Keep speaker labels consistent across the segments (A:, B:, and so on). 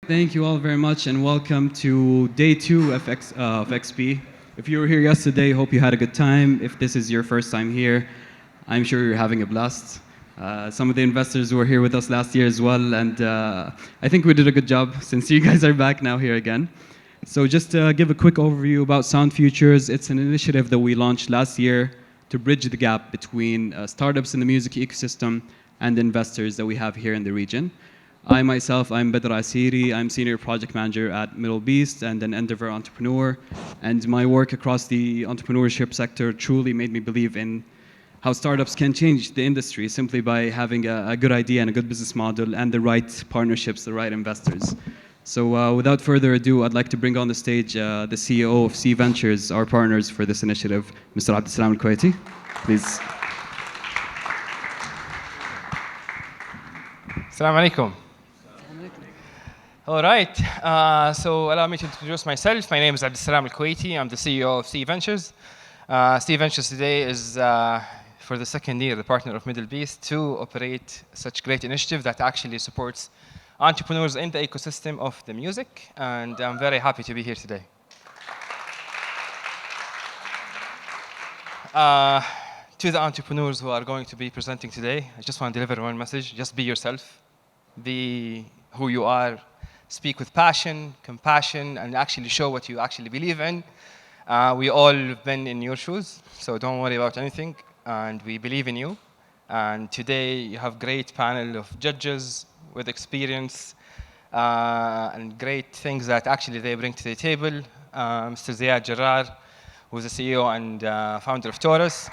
A: Thank you all very much and welcome to day two of XP. If you were here yesterday, hope you had a good time. If this is your first time here, I'm sure you're having a blast. Some of the investors were here with us last year as well, and I think we did a good job since you guys are back now here again. So just to give a quick overview about Sound Futures, it's an initiative that we launched last year to bridge the gap between startups in the music ecosystem and investors that we have here in the region. I myself, I'm Badr Asiri. I'm Senior Project Manager at Middle Beast and an Endeavor entrepreneur. And my work across the entrepreneurship sector truly made me believe in how startups can change the industry simply by having a good idea and a good business model and the right partnerships, the right investors. So without further ado, I'd like to bring on the stage the CEO of C Ventures, our partners for this initiative, Mr. Abdeslam Al-Kuwaiti. Please.
B: Assalamu alaikum. All right, so allow me to introduce myself. My name is Abdeslam Al-Kuwaiti. I'm the CEO of C Ventures. C Ventures today is, for the second year, the partner of Middle Beast to operate such great initiative that actually supports entrepreneurs in the ecosystem of the music. And I'm very happy to be here today. To the entrepreneurs who are going to be presenting today, I just want to deliver one message. Just be yourself. Be who you are. Speak with passion, compassion, and actually show what you actually believe in. We all have been in your shoes, so don't worry about anything, and we believe in you. And today you have great panel of judges with experience and great things that actually they bring to the table. Mr. Ziad Jarrar, who's the CEO and founder of Taurus.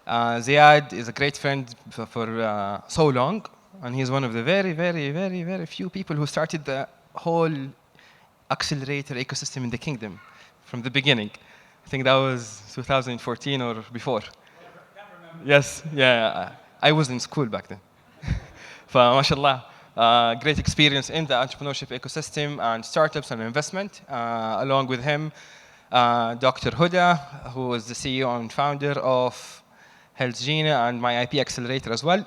B: Ziad is a great friend for so long. And he's one of the very few people who started the whole accelerator ecosystem in the kingdom from the beginning. I think that was 2014 or before. Yes, yeah. I was in school back then. MashaAllah, great experience in the entrepreneurship ecosystem and startups and investment. Along with him, Dr. Huda, who is the CEO and founder of Health Gina and my IP accelerator as well.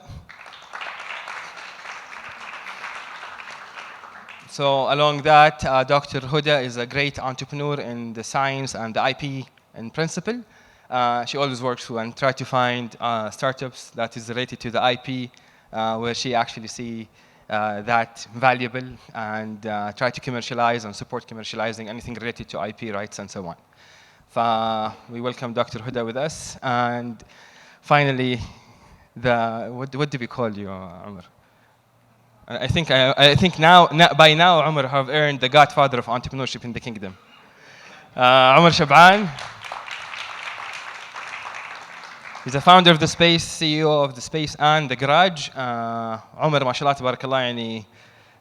B: So along that, Dr. Huda is a great entrepreneur in the science and the IP in principle. She always works and try to find startups that is related to the IP, where she actually see that valuable and try to commercialize and support commercializing anything related to IP rights and so on. We welcome Dr. Huda with us. And finally, what do we call you, Umar? I think now by now Umar have earned the godfather of entrepreneurship in the kingdom. Umar Shaban. He's the founder of The Space, CEO of The Space and The Garage. Umar, mashallah, tabarakallah, yani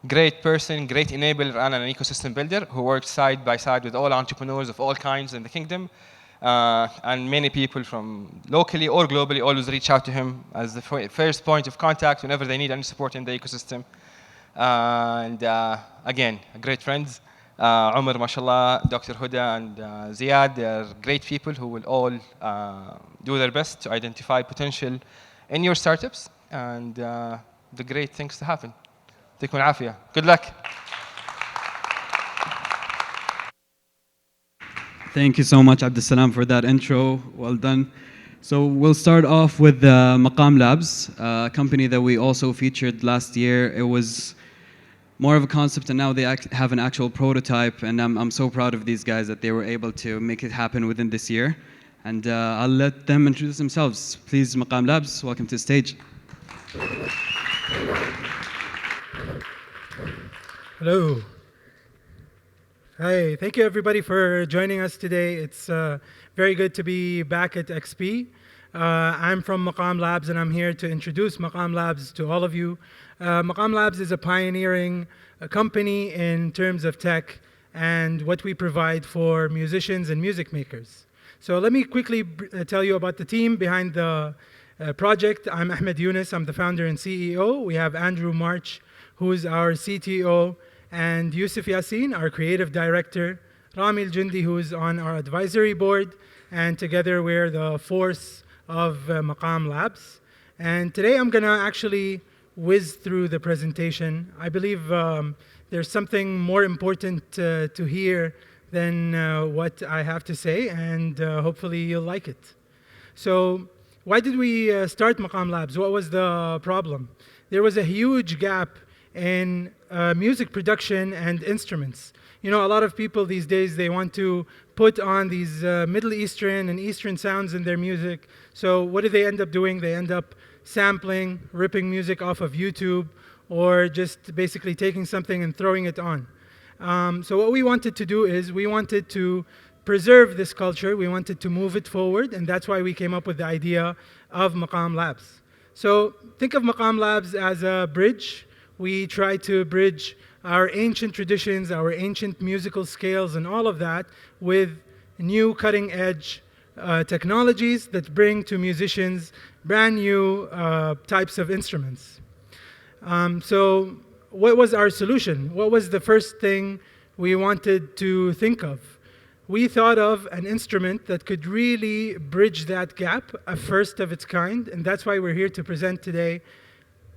B: great person, great enabler and an ecosystem builder who works side by side with all entrepreneurs of all kinds in the kingdom. And many people from locally or globally always reach out to him as the first point of contact whenever they need any support in the ecosystem. And again, great friends. Umar, mashallah, Dr. Huda and Ziad, they are great people who will all do their best to identify potential in your startups and the great things to happen. Tikun afia. Good luck.
A: Thank you so much, Abdeslam, for that intro. Well done. So we'll start off with Maqam Labs, a company that we also featured last year. It was more of a concept, and now they have an actual prototype. And I'm so proud of these guys that they were able to make it happen within this year. And I'll let them introduce themselves. Please, Maqam Labs, welcome to the stage.
C: Hello. Hi, thank you everybody for joining us today. It's very good to be back at XP. I'm from Maqam Labs and I'm here to introduce Maqam Labs to all of you. Maqam Labs is a pioneering company in terms of tech and what we provide for musicians and music makers. So let me quickly tell you about the team behind the project. I'm Ahmed Yunus, I'm the founder and CEO. We have Andrew March, who is our CTO, and Yusuf Yassin, our creative director, Rami Al-Jundi, who is on our advisory board, and together we're the force of Maqam Labs. And today I'm gonna actually whiz through the presentation. I believe there's something more important to hear than what I have to say, and hopefully you'll like it. So why did we start Maqam Labs? What was the problem? There was a huge gap in music production and instruments. You know, a lot of people these days, they want to put on these Middle Eastern and Eastern sounds in their music. So what do they end up doing? They end up sampling, ripping music off of YouTube, or just basically taking something and throwing it on. So what we wanted to do is we wanted to preserve this culture. We wanted to move it forward, and that's why we came up with the idea of Maqam Labs. So think of Maqam Labs as a bridge. We try to bridge our ancient traditions, our ancient musical scales, and all of that with new cutting-edge technologies that bring to musicians brand new types of instruments. So what was our solution? What was the first thing we wanted to think of? We thought of an instrument that could really bridge that gap, a first of its kind, and that's why we're here to present today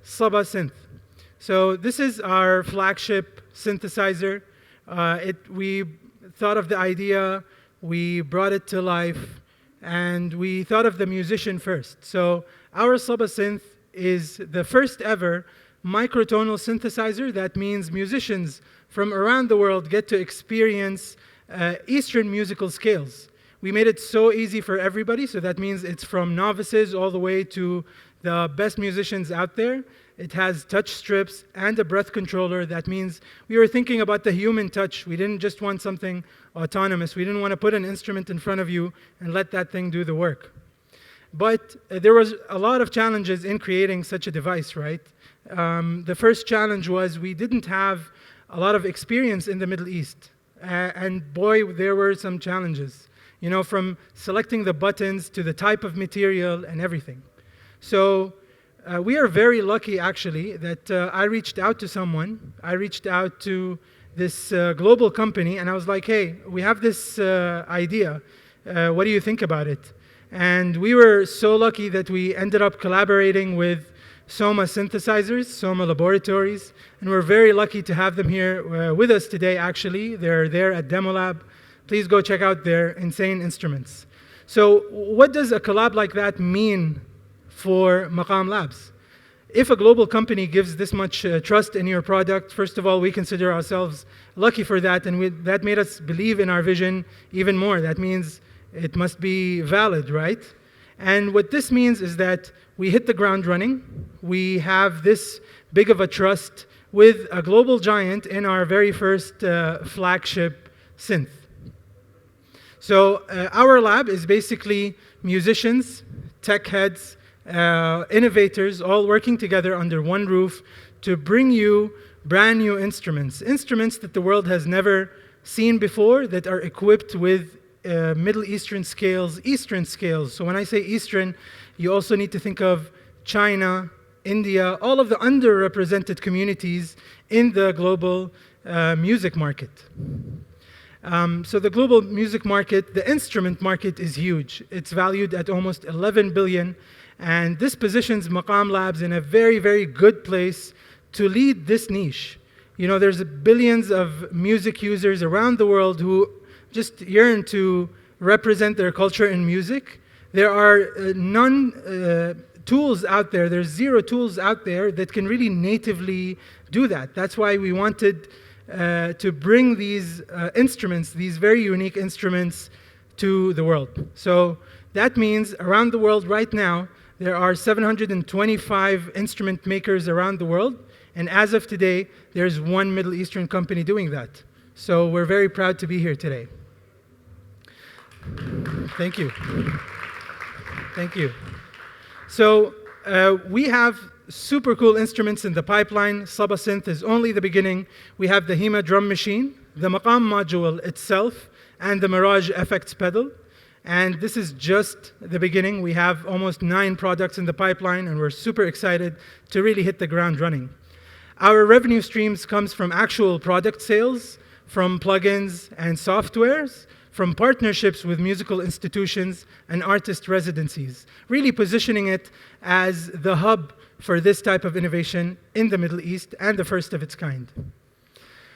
C: Saba Synth. So this is our flagship synthesizer. We thought of the idea, we brought it to life, and we thought of the musician first. So our Saba Synth is the first ever microtonal synthesizer. That means musicians from around the world get to experience Eastern musical scales. We made it so easy for everybody, so that means it's from novices all the way to the best musicians out there. It has touch strips and a breath controller. That means we were thinking about the human touch. We didn't just want something autonomous. We didn't want to put an instrument in front of you and let that thing do the work. But there was a lot of challenges in creating such a device, right? The first challenge was we didn't have a lot of experience in the Middle East. And boy, there were some challenges, you know, from selecting the buttons to the type of material and everything. So we are very lucky, actually, that I reached out to someone. I reached out to this global company, and I was like, hey, we have this idea. What do you think about it? And we were so lucky that we ended up collaborating with Soma Synthesizers, Soma Laboratories, and we're very lucky to have them here with us today, actually. They're there at Demo Lab. Please go check out their insane instruments. So what does a collab like that mean for Maqam Labs? If a global company gives this much trust in your product, first of all, we consider ourselves lucky for that, and that made us believe in our vision even more. That means it must be valid, right? And what this means is that we hit the ground running. We have this big of a trust with a global giant in our very first flagship synth. So our lab is basically musicians, tech heads, innovators, all working together under one roof to bring you brand new instruments that the world has never seen before, that are equipped with Middle Eastern scales, Eastern scales. So when I say Eastern, you also need to think of China, India, all of the underrepresented communities in the global music market. So the global music market, the instrument market is huge. It's valued at almost 11 billion. And this positions Maqam Labs in a very, very good place to lead this niche. You know, there's billions of music users around the world who just yearn to represent their culture in music. There are tools out there, there's zero tools out there that can really natively do that. That's why we wanted to bring these instruments, these very unique instruments, to the world. So that means around the world right now, there are 725 instrument makers around the world, and as of today, there's one Middle Eastern company doing that. So we're very proud to be here today. Thank you. Thank you. So we have super cool instruments in the pipeline. Saba Synth is only the beginning. We have the HEMA drum machine, the Maqam module itself, and the Mirage effects pedal. And this is just the beginning. We have almost 9 products in the pipeline, and we're super excited to really hit the ground running. Our revenue streams comes from actual product sales, from plugins and softwares, from partnerships with musical institutions and artist residencies, really positioning it as the hub for this type of innovation in the Middle East and the first of its kind.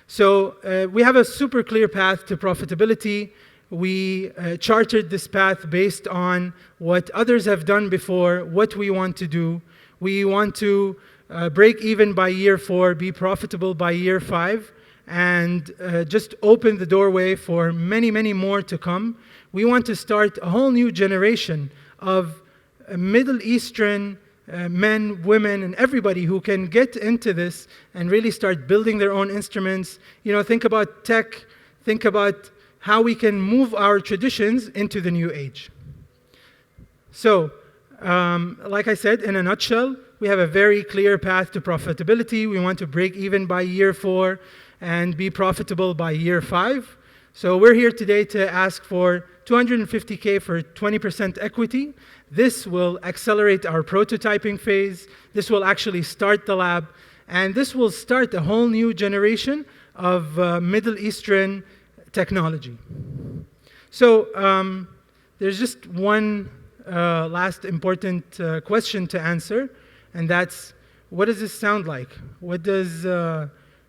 C: So we have a super clear path to profitability. We chartered this path based on what others have done before, what we want to do. We want to break even by year 4, be profitable by year 5, and just open the doorway for many, many more to come. We want to start a whole new generation of Middle Eastern men, women, and everybody who can get into this and really start building their own instruments. You know, think about tech, think about how we can move our traditions into the new age. So, like I said, in a nutshell, we have a very clear path to profitability. We want to break even by year 4 and be profitable by year 5. So we're here today to ask for $250K for 20% equity. This will accelerate our prototyping phase. This will actually start the lab. And this will start a whole new generation of Middle Eastern technology. So there's just one last important question to answer, and that's, what does this sound like? What does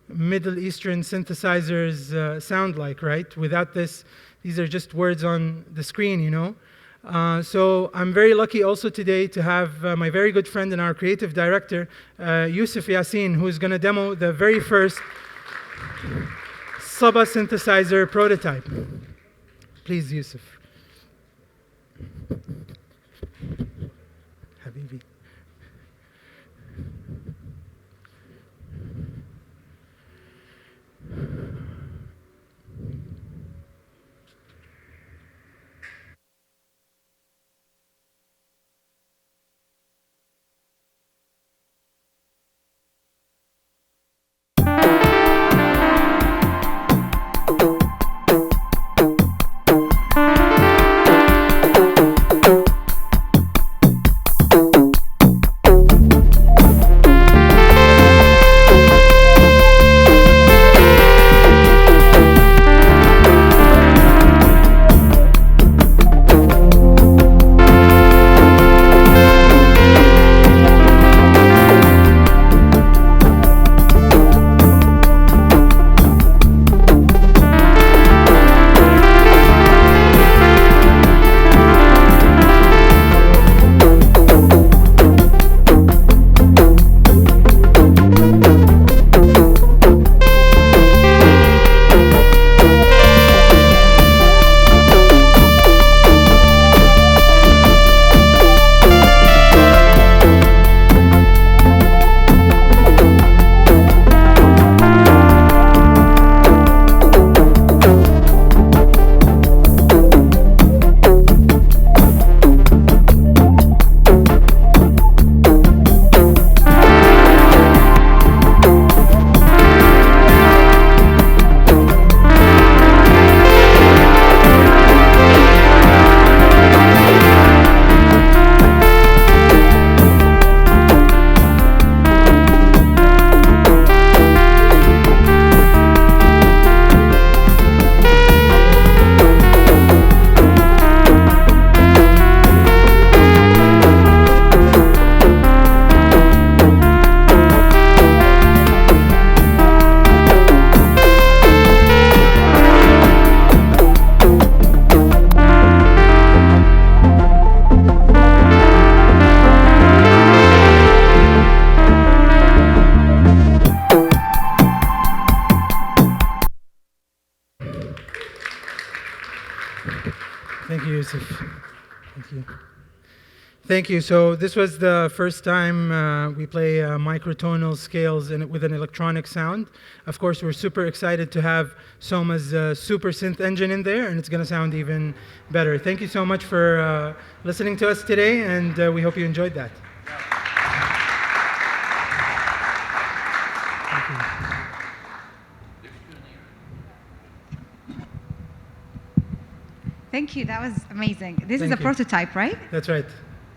C: Middle Eastern synthesizers sound like, right? Without this, these are just words on the screen, you know? So I'm very lucky also today to have my very good friend and our creative director, Yusuf Yassin, who's going to demo the very first Saba synthesizer prototype. Please, Yusuf. Habibi. Thank you, Yusuf. Thank you. Thank you. So this was the first time we play microtonal scales with an electronic sound. Of course, we're super excited to have Soma's super synth engine in there, and it's going to sound even better. Thank you so much for listening to us today, and we hope you enjoyed that.
D: Thank you. That was amazing. This is
C: Thank
D: a
C: you.
D: prototype, right?
C: That's right.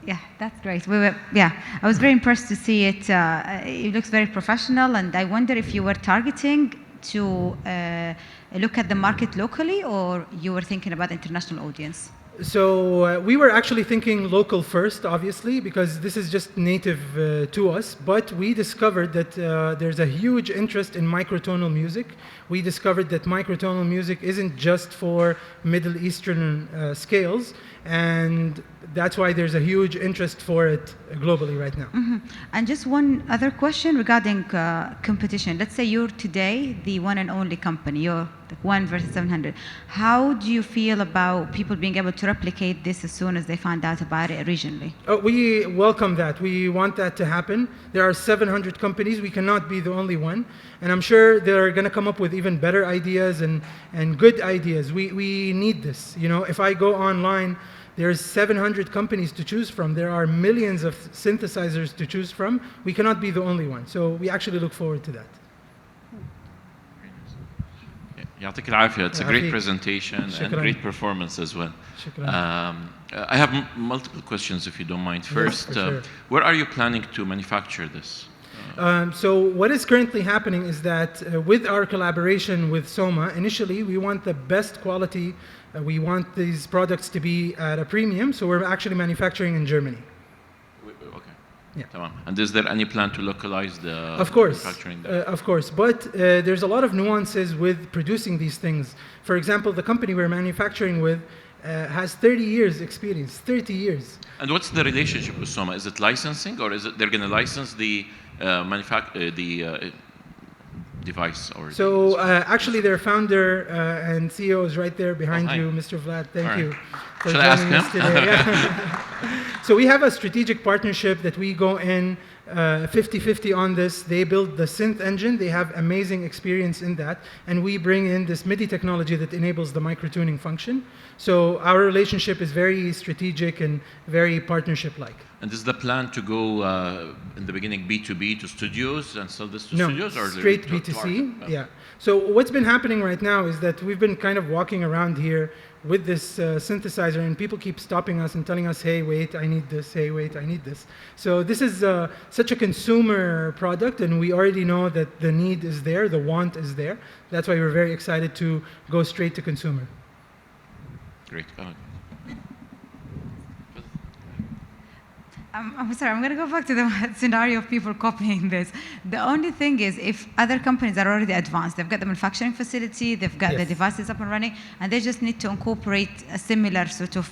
D: Yeah, that's great. I was very impressed to see it. It looks very professional, and I wonder if you were targeting to look at the market locally, or you were thinking about international audience.
C: So we were actually thinking local first, obviously, because this is just native to us. But we discovered that there's a huge interest in microtonal music. We discovered that microtonal music isn't just for Middle Eastern scales, and that's why there's a huge interest for it globally right now.
D: And just one other question regarding competition. Let's say you're today the one and only company. You're the 1 versus 700. How do you feel about people being able to replicate this as soon as they find out about it regionally?
C: Oh, we welcome that. We want that to happen. There are 700 companies. We cannot be the only one. And I'm sure they're going to come up with even better ideas and good ideas. We need this. You know, if I go online, there's 700 companies to choose from. There are millions of synthesizers to choose from. We cannot be the only one. So we actually look forward to that.
E: يعطيك العافية. It's a great
C: يعافيك.
E: presentation and
C: شكراً.
E: great performance as well.
C: شكراً.
E: I have multiple questions if you don't mind.
C: Yes,
E: First,
C: for sure.
E: where are you planning to manufacture this?
C: So what is currently happening is that with our collaboration with Soma, initially we want the best quality. We want these products to be at a premium, so we're actually manufacturing in Germany.
E: Okay.
C: Yeah.
E: تمام. And is there any plan to localize the
C: Of course,
E: manufacturing there?
C: of course. But there's a lot of nuances with producing these things. For example, the company we're manufacturing with has 30 years experience, 30 years.
E: And what's the relationship with Soma? Is it licensing, or is it they're going to license the device? Or
C: So actually their founder and CEO is right there behind
E: hi.
C: you, Mr. Vlad. Thank
E: All
C: you
E: right.
C: for
E: Should I ask
C: joining us
E: him?
C: today. Yeah. So we have a strategic partnership that we go in 50-50 on this. They build the synth engine. They have amazing experience in that. And we bring in this MIDI technology that enables the microtuning function. So our relationship is very strategic and very partnership-like.
E: And is the plan to go in the beginning B2B to studios and sell this to
C: No,
E: studios, or
C: straight
E: to
C: B2C.
E: market?
C: Yeah. So what's been happening right now is that we've been kind of walking around here with this synthesizer, and people keep stopping us and telling us, hey, wait, I need this. Hey, wait, I need this. So this is such a consumer product, and we already know that the need is there, the want is there. That's why we're very excited to go straight to consumer.
E: Great.
D: I'm sorry, I'm going to go back to the scenario of people copying this. The only thing is, if other companies are already advanced, they've got the manufacturing facility, they've got the
C: Yes.
D: devices up and running, and they just need to incorporate a similar sort of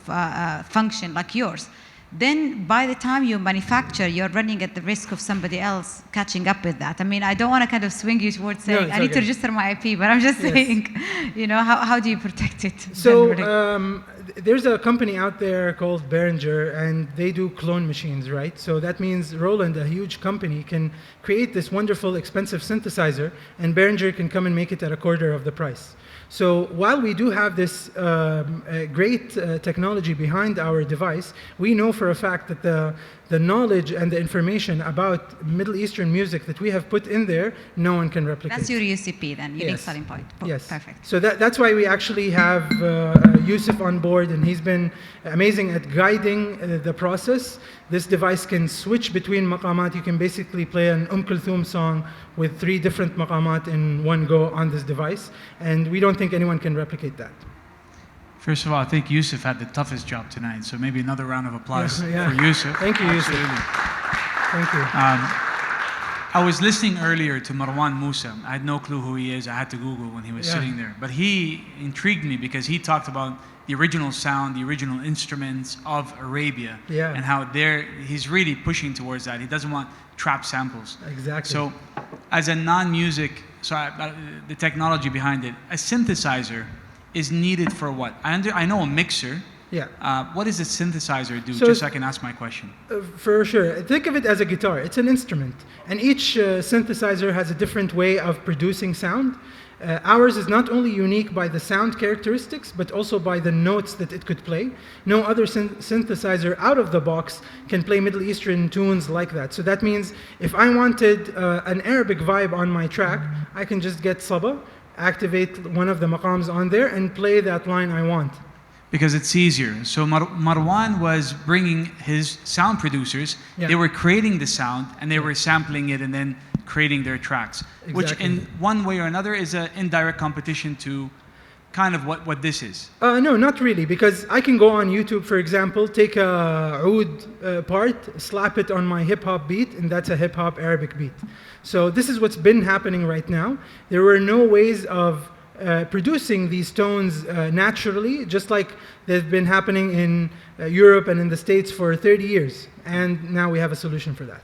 D: function like yours. Then by the time you manufacture, you're running at the risk of somebody else catching up with that. I mean, I don't want to kind of swing you towards saying,
C: it's
D: I need to
C: okay.
D: register my IP, but I'm just
C: Yes.
D: saying, you know, how do you protect it?
C: So
D: generally?
C: there's a company out there called Behringer, and they do clone machines, right? So that means Roland, a huge company, can create this wonderful, expensive synthesizer, and Behringer can come and make it at a quarter of the price. So while we do have this great technology behind our device, we know for a fact that the knowledge and the information about Middle Eastern music that we have put in there, no one can replicate.
D: That's your UCP then, unique
C: Yes.
D: selling point.
C: Yes.
D: Perfect.
C: So that's why we actually have Yusuf on board, and he's been amazing at guiding the process. This device can switch between maqamat. You can basically play an Kulthum song with 3 different maqamat in one go on this device, and we don't think anyone can replicate that.
F: First of all, I think Yusuf had the toughest job tonight, so maybe another round of applause
C: Yeah.
F: for Yusuf.
C: Thank you, Yusuf.
F: Absolutely.
C: Thank you.
F: I was listening earlier to Marwan Musa. I had no clue who he is. I had to Google when he was
C: Yeah.
F: sitting there. But he intrigued me because he talked about the original sound, the original instruments of Arabia,
C: Yeah.
F: and how he's really pushing towards that. He doesn't want trap samples.
C: Exactly.
F: So, as a non-music, the technology behind it, a synthesizer is needed for what? I know a mixer.
C: Yeah.
F: What does a synthesizer do?
C: So-
F: Just so I can ask my question.
C: For sure. Think of it as a guitar. It's an instrument. And each synthesizer has a different way of producing sound. Ours is not only unique by the sound characteristics, but also by the notes that it could play. No other synthesizer out of the box can play Middle Eastern tunes like that. So that means if I wanted an Arabic vibe on my track, I can just get Saba, activate one of the maqams on there, and play that line I want.
F: Because it's easier. So Marwan was bringing his sound producers.
C: Yeah.
F: They were creating the sound and they were sampling it and then creating their tracks, which
C: Exactly.
F: in one way or another is an indirect competition to kind of what this is?
C: No, not really, because I can go on YouTube, for example, take a oud part, slap it on my hip-hop beat, and that's a hip-hop Arabic beat. So this is what's been happening right now. There were no ways of producing these tones naturally, just like they've been happening in Europe and in the States for 30 years. And now we have a solution for that.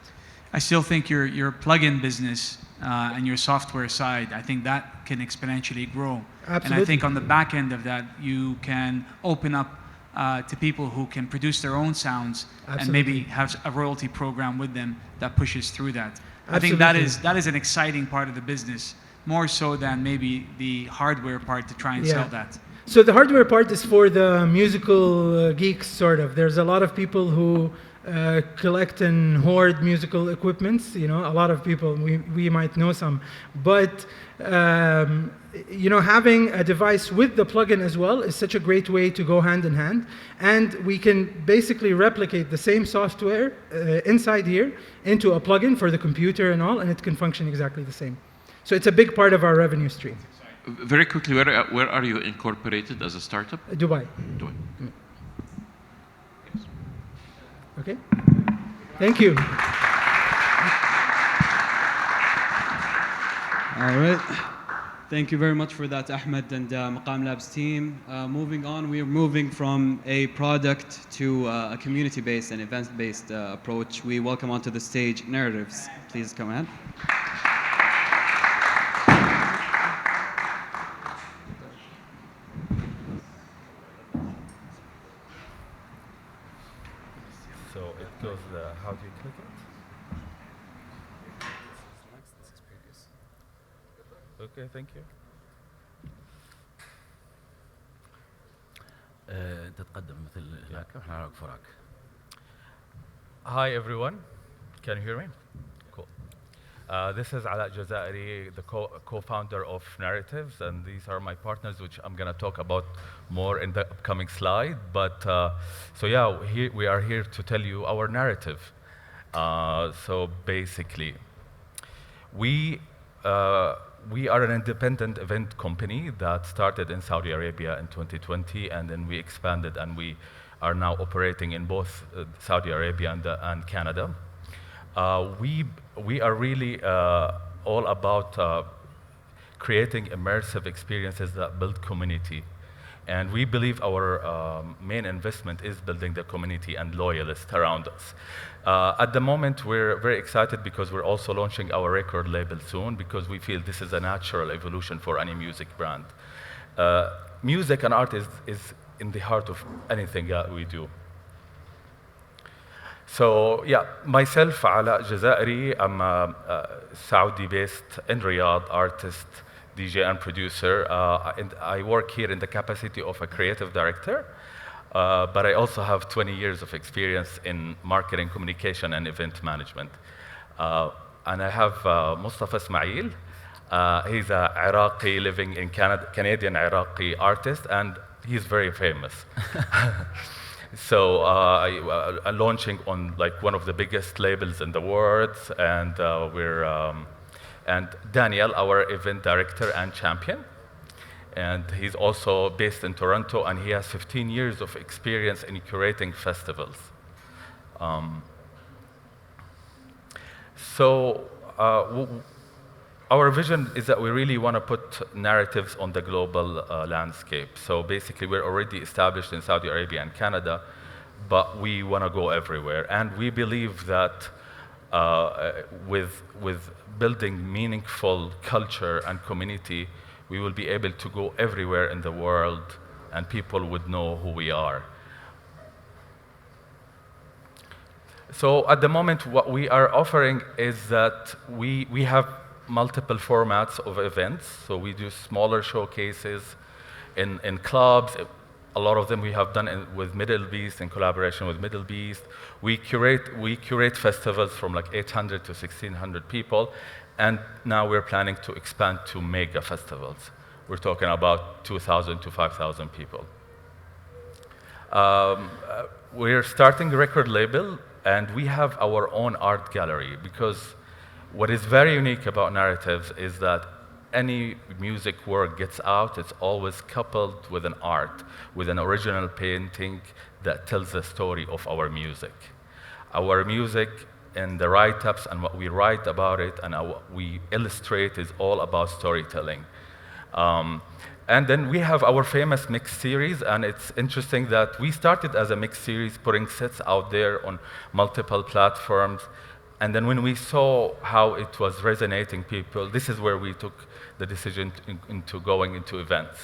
F: I still think your plug-in business and your software side, I think that can exponentially grow.
C: Absolutely.
F: And I think on the back end of that, you can open up to people who can produce their own sounds and maybe have a royalty program with them that pushes through that. I think that is an exciting part of the business, more so than maybe the hardware part to try and sell that.
C: So the hardware part is for the musical geeks, sort of. There's a lot of people who collect and hoard musical equipments. You know, a lot of people, we might know some. But, you know, having a device with the plugin as well is such a great way to go hand in hand. And we can basically replicate the same software inside here into a plugin for the computer and all, and it can function exactly the same. So it's a big part of our revenue stream.
E: Very quickly, where are you incorporated as a startup?
C: Dubai.
E: Dubai.
C: Okay. Thank you.
A: All right. Thank you very much for that, Ahmed and Maqam Labs team. Moving on, we are moving from a product to a community-based and event-based approach. We welcome onto the stage Narratives. Please come ahead.
G: So it goes, how do you click it? Okay, thank you.
H: تتقدم مثل هناك احنا نعرف وراك.
G: Hi everyone, can you hear me? Cool. This is Ala Jazairi, the co-founder of Narratives, and these are my partners, which I'm going to talk about more in the upcoming slide. But so yeah, we are here to tell you our narrative. So basically, we are an independent event company that started in Saudi Arabia in 2020, and then we expanded, and we are now operating in both Saudi Arabia and Canada. We are really all about creating immersive experiences that build community. And we believe our main investment is building the community and loyalists around us. At the moment, we're very excited because we're also launching our record label soon, because we feel this is a natural evolution for any music brand. Music and art is in the heart of anything that we do. So yeah, myself, Ala Jazairi, I'm a Saudi-based in Riyadh artist, DJ and producer. And I work here in the capacity of a creative director, but I also have 20 years of experience in marketing, communication, and event management. And I have Mustafa Ismail. He's an Iraqi living in Canada, Canadian Iraqi artist, and he's very famous. So I'm launching on like one of the biggest labels in the world, and and Daniel, our event director and champion, and he's also based in Toronto, and he has 15 years of experience in curating festivals. Our vision is that we really want to put narratives on the global landscape. So basically, we're already established in Saudi Arabia and Canada, but we want to go everywhere. And we believe that with building meaningful culture and community, we will be able to go everywhere in the world, and people would know who we are. So at the moment, what we are offering is that we have multiple formats of events. So we do smaller showcases in clubs. A lot of them we have done with Middle Beast, in collaboration with Middle Beast. We curate festivals from like 800 to 1,600 people, and now we're planning to expand to mega festivals. We're talking about 2,000 to 5,000 people. We're starting a record label, and we have our own art gallery, because what is very unique about Narratives is that any music work gets out, it's always coupled with an art, with an original painting that tells the story of our music. Our music and the write-ups and what we write about it and what we illustrate is all about storytelling. And then we have our famous mix series, and it's interesting that we started as a mix series, putting sets out there on multiple platforms. And then when we saw how it was resonating people, this is where we took the decision into going into events.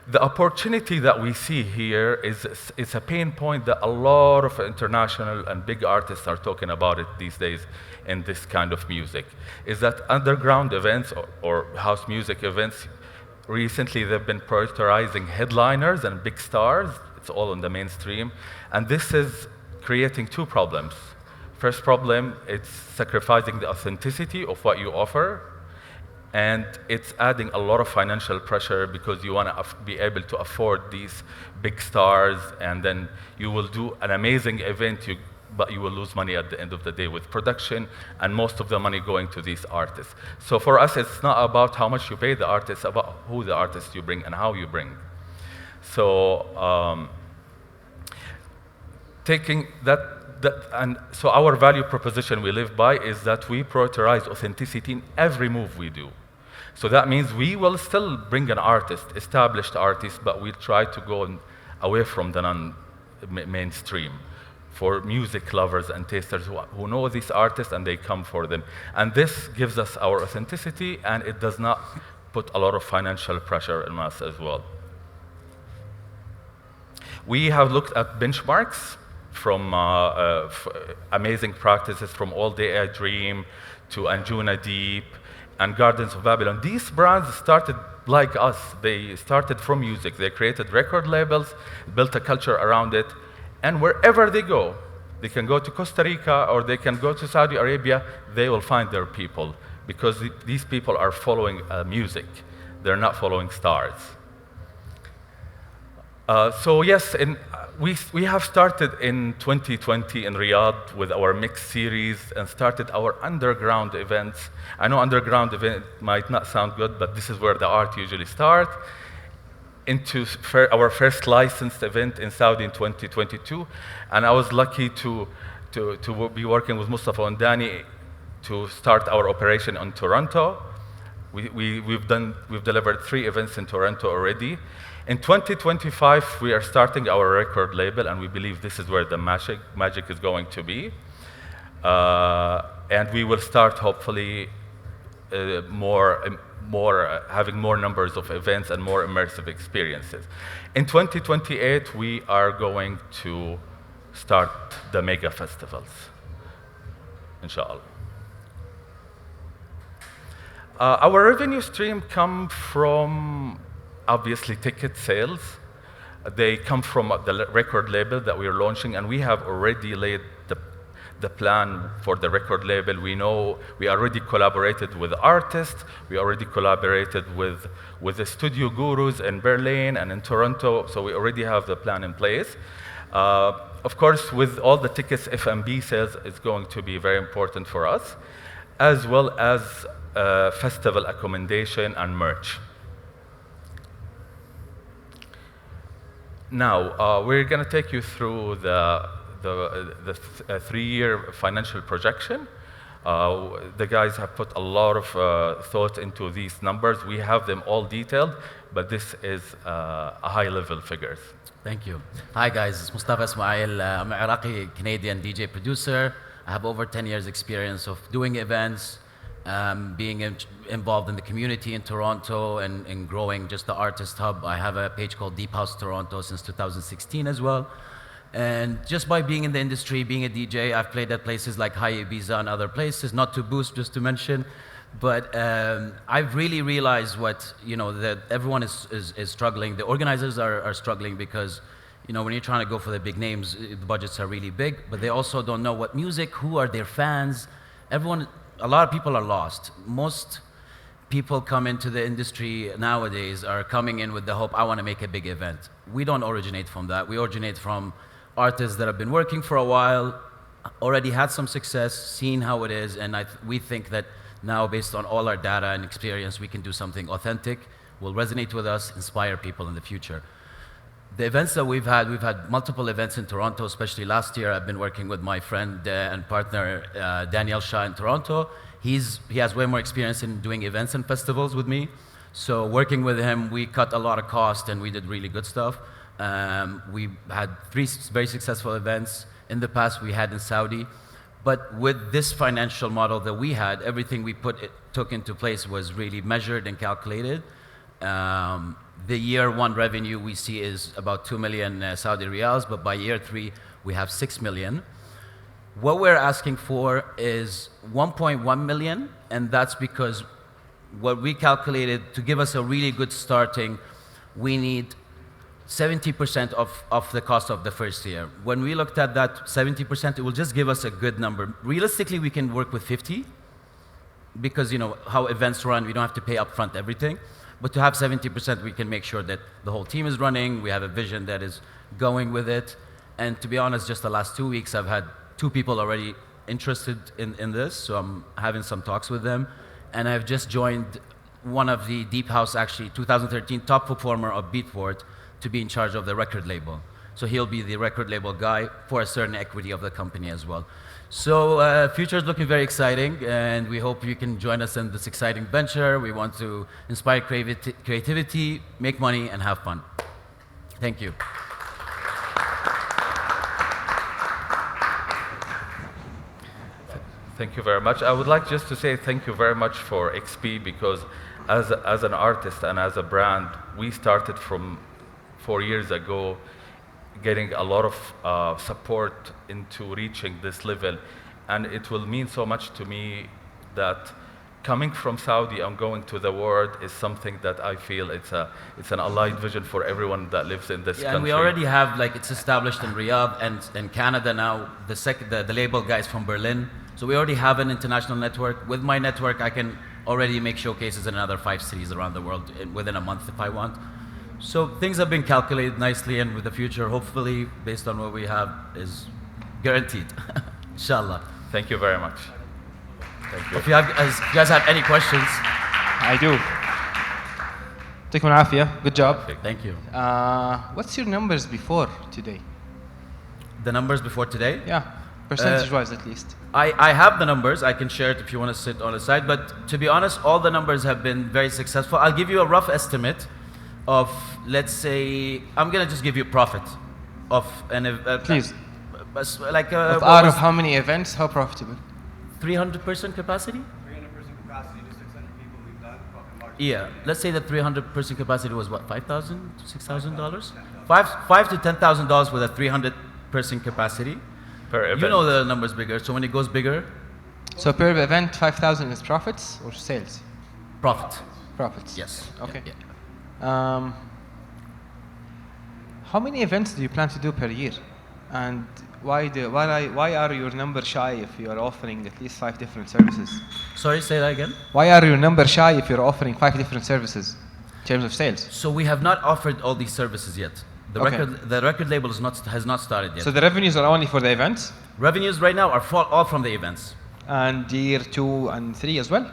G: The opportunity that we see here is a pain point that a lot of international and big artists are talking about it these days in this kind of music, is that underground events or house music events, recently they've been prioritizing headliners and big stars. It's all in the mainstream. And this is creating two problems. First problem, it's sacrificing the authenticity of what you offer. And it's adding a lot of financial pressure because you want to be able to afford these big stars, and then you will do an amazing event, but you will lose money at the end of the day with production, and most of the money going to these artists. So for us, it's not about how much you pay the artists, about who the artists you bring and how you bring. So taking and so our value proposition we live by is that we prioritize authenticity in every move we do. So that means we will still bring an artist, established artist, but we'll try to go away from the non-mainstream for music lovers and tasters who know these artists and they come for them. And this gives us our authenticity, and it does not put a lot of financial pressure on us as well. We have looked at benchmarks from amazing practices from All Day I Dream to Anjuna Deep and Gardens of Babylon. These brands started like us. They started from music. They created record labels, built a culture around it, and wherever they go, they can go to Costa Rica or they can go to Saudi Arabia, they will find their people because these people are following music. They're not following stars. So yes, we have started in 2020 in Riyadh with our mix series and started our underground events. I know underground event might not sound good, but this is where the art usually starts. Into our first licensed event in Saudi in 2022, and I was lucky to be working with Mustafa and Danny to start our operation in Toronto. We've delivered 3 events in Toronto already. In 2025, we are starting our record label, and we believe this is where the magic is going to be. And we will start, hopefully, having more numbers of events and more immersive experiences. In 2028, we are going to start the mega festivals, inshallah. Our revenue stream come from, obviously, ticket sales. They come from the record label that we are launching, and we have already laid the plan for the record label. We know we already collaborated with artists. We already collaborated with the studio gurus in Berlin and in Toronto, so we already have the plan in place. Of course, with all the tickets, F&B sales is going to be very important for us, as well as festival accommodation and merch. Now, we're going to take you through the 3-year financial projection. The guys have put a lot of thought into these numbers. We have them all detailed, but this is high-level figures.
H: Thank you. Hi guys, it's Mustafa Ismail. I'm an Iraqi Canadian DJ producer. I have over 10 years experience of doing events, being involved in the community in Toronto and growing just the artist hub. I have a page called Deep House Toronto since 2016 as well. And just by being in the industry, being a DJ, I've played at places like High Ibiza and other places, not to boost, just to mention. But I've really realized that everyone is struggling. The organizers are struggling because, when you're trying to go for the big names, the budgets are really big, but they also don't know what music, who are their fans. A lot of people are lost. Most people come into the industry nowadays are coming in with the hope, I want to make a big event. We don't originate from that. We originate from artists that have been working for a while, already had some success, seen how it is, and we think that now, based on all our data and experience, we can do something authentic, will resonate with us, inspire people in the future. The events that we've had multiple events in Toronto, especially last year. I've been working with my friend and partner, Daniel Shah in Toronto. He has way more experience in doing events and festivals with me. So working with him, we cut a lot of cost and we did really good stuff. We had 3 very successful events. In the past, we had in Saudi. But with this financial model that we had, everything we took into place was really measured and calculated. The year 1 revenue we see is about 2 million Saudi riyals, but by year 3, we have 6 million. What we're asking for is 1.1 million, and that's because what we calculated to give us a really good starting, we need 70% of the cost of the first year. When we looked at that 70%, it will just give us a good number. Realistically, we can work with 50 because, you know, how events run, we don't have to pay upfront everything. But to have 70%, we can make sure that the whole team is running, we have a vision that is going with it. And to be honest, just the last 2 weeks, I've had 2 people already interested in this, so I'm having some talks with them. And I've just joined one of the Deep House, actually, 2013 top performer of Beatport, to be in charge of the record label. So he'll be the record label guy for a certain equity of the company as well. So future is looking very exciting, and we hope you can join us in this exciting venture. We want to inspire creativity, make money, and have fun. Thank you.
G: Thank you very much. I would like just to say thank you very much for XP, because as an artist and as a brand, we started from 4 years ago getting a lot of support into reaching this level. And it will mean so much to me that coming from Saudi and going to the world is something that I feel it's an aligned vision for everyone that lives in this country.
H: And we already have, like, it's established in Riyadh and Canada now. The label guys from Berlin. So we already have an international network. With my network, I can already make showcases in another 5 cities around the world within a month if I want. So things have been calculated nicely, and with the future, hopefully, based on what we have, is guaranteed. Inshallah.
G: Thank you very much. Thank you.
H: If you guys have any questions.
B: I do. يعطيكم العافية. Good job.
H: Thank you.
B: What's your numbers before today?
H: The numbers before today?
B: Yeah, percentage-wise at least.
H: I have the numbers. I can share it if you want to sit on the side. But to be honest, all the numbers have been very successful. I'll give you a rough estimate of, let's say, I'm going to just give you profit of
B: Please.
H: Like
B: Out of how many events, how profitable?
H: 300-person capacity?
I: 300-person capacity to 600 people we've done. Profit margin.
H: Yeah, let's say the 300-person capacity was what, $5,000, $6,000? $5,000 to $10,000 with a 300-person capacity.
G: Per event.
H: You know the number's bigger, so when it goes bigger,
B: So per event, 5,000 is profits or sales?
H: profit.
B: Profits.
H: Yes.
B: Okay.
H: Yeah.
B: How many events do you plan to do per year? And why are your number shy if you are offering at least 5 different services?
H: Sorry, say that again?
B: Why are your number shy if you're offering 5 different services in terms of sales?
H: So we have not offered all these services yet. The record label has not started yet.
B: So the revenues are only for the events?
H: Revenues right now are all from the events.
B: And year 2 and 3 as well?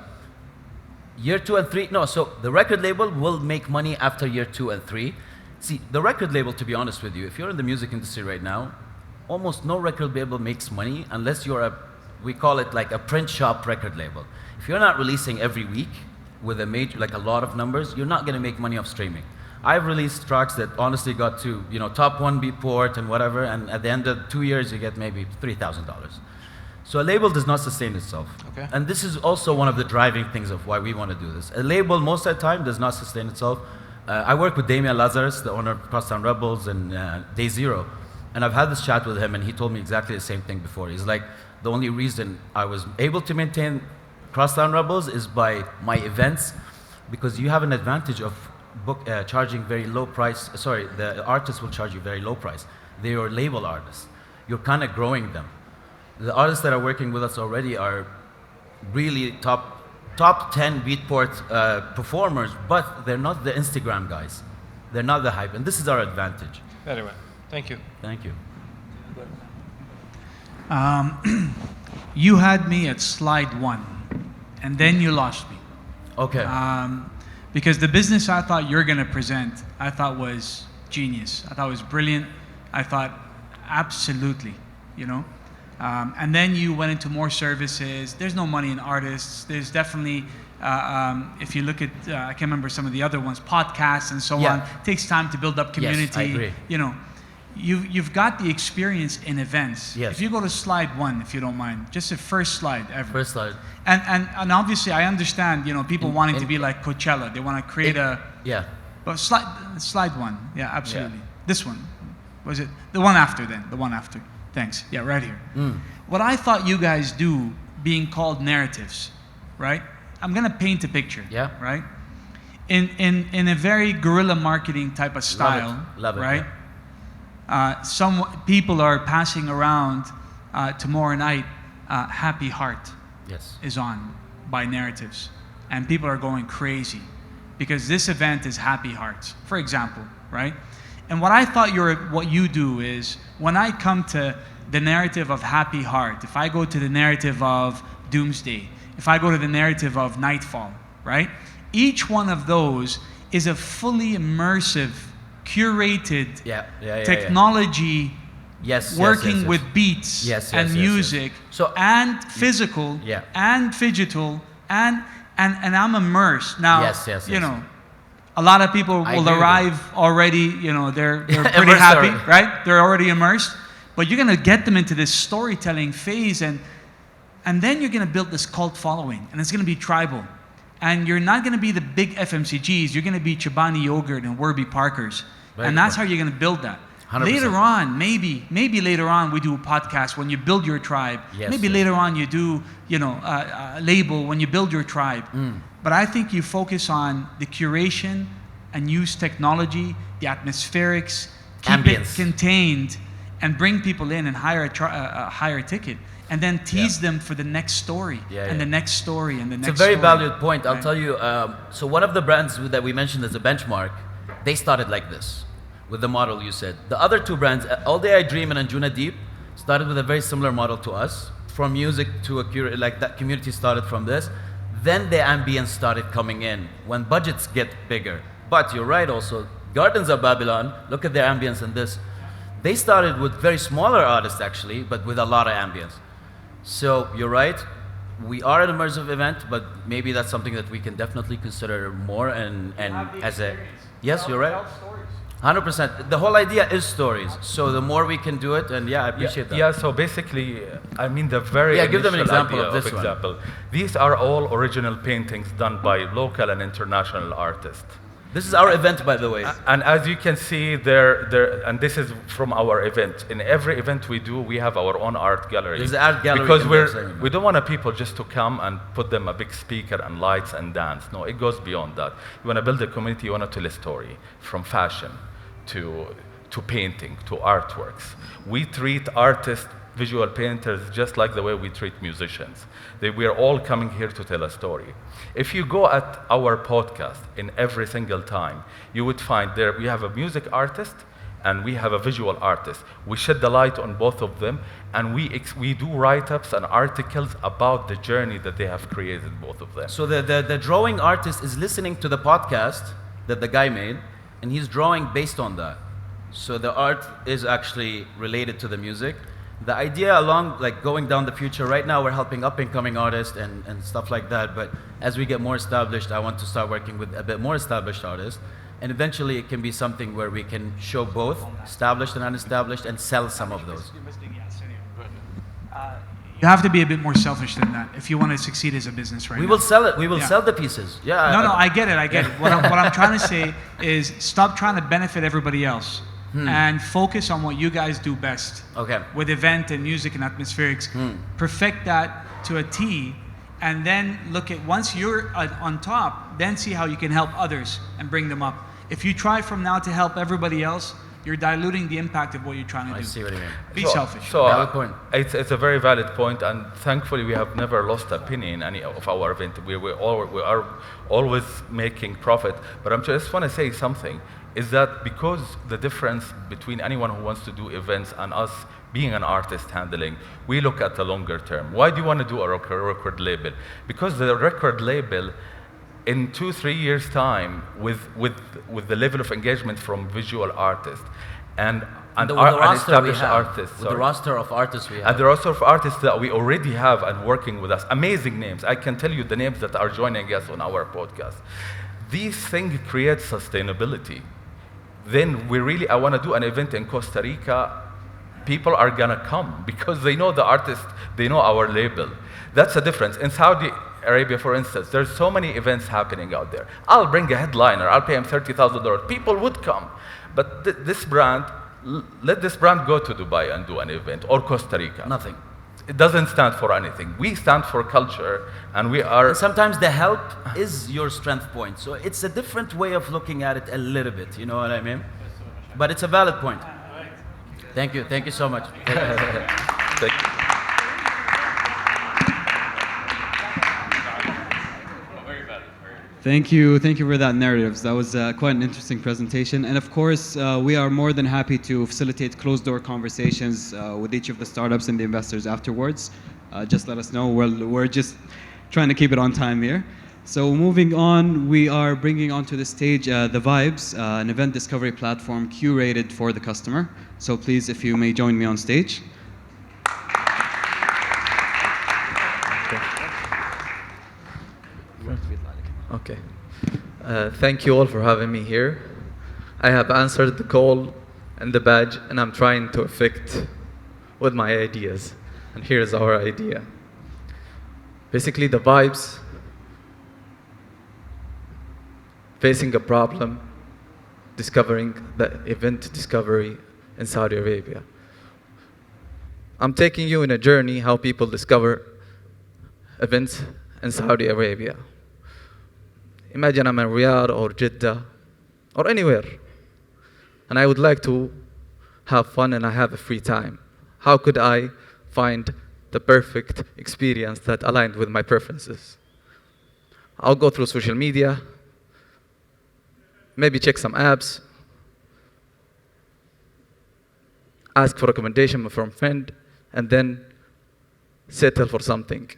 H: Year 2 and 3, no, so the record label will make money after year 2 and 3. See, the record label, to be honest with you, if you're in the music industry right now, almost no record label makes money unless you're we call it like a print shop record label. If you're not releasing every week with a major, like a lot of numbers, you're not gonna make money off streaming. I've released tracks that honestly got to, you know, top 1 Beatport and whatever, and at the end of 2 years, you get maybe $3,000. So a label does not sustain itself.
B: Okay.
H: And this is also one of the driving things of why we want to do this. A label, most of the time, does not sustain itself. I work with Damian Lazarus, the owner of Crosstown Rebels, and Day Zero. And I've had this chat with him, and he told me exactly the same thing before. He's like, the only reason I was able to maintain Crosstown Rebels is by my events, because you have an advantage of charging very low price. Sorry, the artists will charge you very low price. They're your label artists. You're kind of growing them. The artists that are working with us already are really top 10 Beatport performers, but they're not the Instagram guys. They're not the hype, and this is our advantage.
B: Very well. Thank you.
H: Thank you.
F: You had me at slide 1, and then you lost me.
H: Okay.
F: Because the business I thought you're going to present, I thought was genius. I thought it was brilliant. I thought, absolutely, you know. And then you went into more services. There's no money in artists. There's definitely, if you look at, I can't remember some of the other ones, podcasts and so on. It takes time to build up community.
H: Yes, I agree.
F: You know, you've got the experience in events.
H: Yes.
F: If you go to slide 1, if you don't mind, just the first slide ever.
H: First slide.
F: And obviously, I understand, you know, people wanting to be like Coachella. They want to create
H: Yeah.
F: But slide 1, yeah, absolutely. This one, was it the one after then? The one after. Thanks. Yeah, right here. What I thought you guys do, being called narratives, right? I'm gonna paint a picture.
H: Yeah.
F: Right. In a very guerrilla marketing type of style.
H: Love it.
F: Right. Some people are passing around tomorrow night. Happy Heart
H: Yes.
F: is on by Narratives, and people are going crazy because this event is Happy Hearts, for example, right? And what I thought what you do is, when I come to the narrative of Happy Heart, if I go to the narrative of Doomsday, if I go to the narrative of Nightfall, right? Each one of those is a fully immersive, curated technology working with beats and music and physical and digital and I'm immersed. Now, you know, a lot of people will arrive already, you know, they're pretty happy, right? They're already immersed. But you're going to get them into this storytelling phase, and then you're going to build this cult following, and it's going to be tribal. And you're not going to be the big FMCGs. You're going to be Chobani Yogurt and Warby Parkers. And that's how you're going to build that.
H: 100%.
F: Later on, maybe later on we do a podcast when you build your tribe. Maybe later on you do, you know, a label when you build your tribe. But I think you focus on the curation and use technology, the atmospherics, keep it contained, and bring people in and hire a higher ticket, and then tease them for the next story and the next story and the next.
H: It's a very
F: story.
H: valued point. I'll tell you. So one of the brands that we mentioned as a benchmark, they started like this, with the model you said. The other two brands, All Day I Dream and Anjuna Deep, started with a very similar model to us. From music to like that community started from this. Then the ambience started coming in when budgets get bigger. But you're right also, Gardens of Babylon, look at their ambience in this. They started with very smaller artists actually, but with a lot of ambience. So you're right, we are an immersive event, but maybe that's something that we can definitely consider more and as a, yes, you're right. 100%. The whole idea is stories. So the more we can do it, and I appreciate that.
G: Yeah, so basically, I mean the very
H: give them an example
G: idea
H: of this one.
G: These are all original paintings done by local and international artists.
H: This is our event, by the way.
G: And as you can see, and this is from our event. In every event we do, we have our own art gallery.
H: There's an art gallery.
G: Because we don't want people just to come and put them a big speaker and lights and dance. No, it goes beyond that. You want to build a community, you want to tell a story, from fashion to painting, to artworks. We treat artists, visual painters, just like the way we treat musicians. We are all coming here to tell a story. If you go at our podcast in every single time, you would find we have a music artist and we have a visual artist. We shed the light on both of them, and we do write-ups and articles about the journey that they have created, both of them.
H: So the drawing artist is listening to the podcast that the guy made, and he's drawing based on that. So the art is actually related to the music. The idea along, like going down the future, right now we're helping up-and-coming artists and stuff like that, but as we get more established, I want to start working with a bit more established artists, and eventually it can be something where we can show both established and unestablished and sell some of those.
F: You have to be a bit more selfish than that if you want to succeed as a business right now.
H: We will sell it. We will sell the pieces. Yeah.
F: No, I get it. I get it. What I'm trying to say is stop trying to benefit everybody else and focus on what you guys do best.
H: Okay.
F: With event and music and atmospherics. Perfect that to a T, and then look at, once you're on top, then see how you can help others and bring them up. If you try from now to help everybody else, you're diluting the impact of what you're trying to do.
H: I see what you mean.
F: Be selfish.
G: So it's a very valid point, and thankfully we have never lost a penny in any of our event. We are always making profit. But I just want to say something, is that because the difference between anyone who wants to do events and us being an artist handling, we look at the longer term. Why do you want to do a record label? Because the record label, in 2-3 years' time, with the level of engagement from visual artists and established artists,
H: with the roster of artists we have,
G: and the roster of artists that we already have and working with us, amazing names. I can tell you the names that are joining us on our podcast. These things create sustainability. Then I want to do an event in Costa Rica. People are gonna come because they know the artist, they know our label. That's a difference. In Saudi Arabia, for instance, there's so many events happening out there. I'll bring a headliner, I'll pay him $30,000. People would come. But this brand, let this brand go to Dubai and do an event, or Costa Rica.
H: Nothing.
G: It doesn't stand for anything. We stand for culture, and we are...
H: And sometimes the help is your strength point. So it's a different way of looking at it a little bit, you know what I mean? But it's a valid point. Thank you so much.
G: Thank you.
A: Thank you for that narratives. That was quite an interesting presentation. And of course, we are more than happy to facilitate closed-door conversations with each of the startups and the investors afterwards. Just let us know. We're just trying to keep it on time here. So moving on, we are bringing onto the stage The Vibes, an event discovery platform curated for the customer. So please, if you may join me on stage.
J: Okay. Thank you all for having me here. I have answered the call and the badge, and I'm trying to affect with my ideas. And here's our idea. Basically, The Vibes, facing a problem, discovering the event discovery in Saudi Arabia. I'm taking you in a journey how people discover events in Saudi Arabia. Imagine I'm in Riyadh or Jeddah or anywhere, and I would like to have fun and I have a free time. How could I find the perfect experience that aligned with my preferences? I'll go through social media, maybe check some apps, ask for recommendation from a friend, and then settle for something,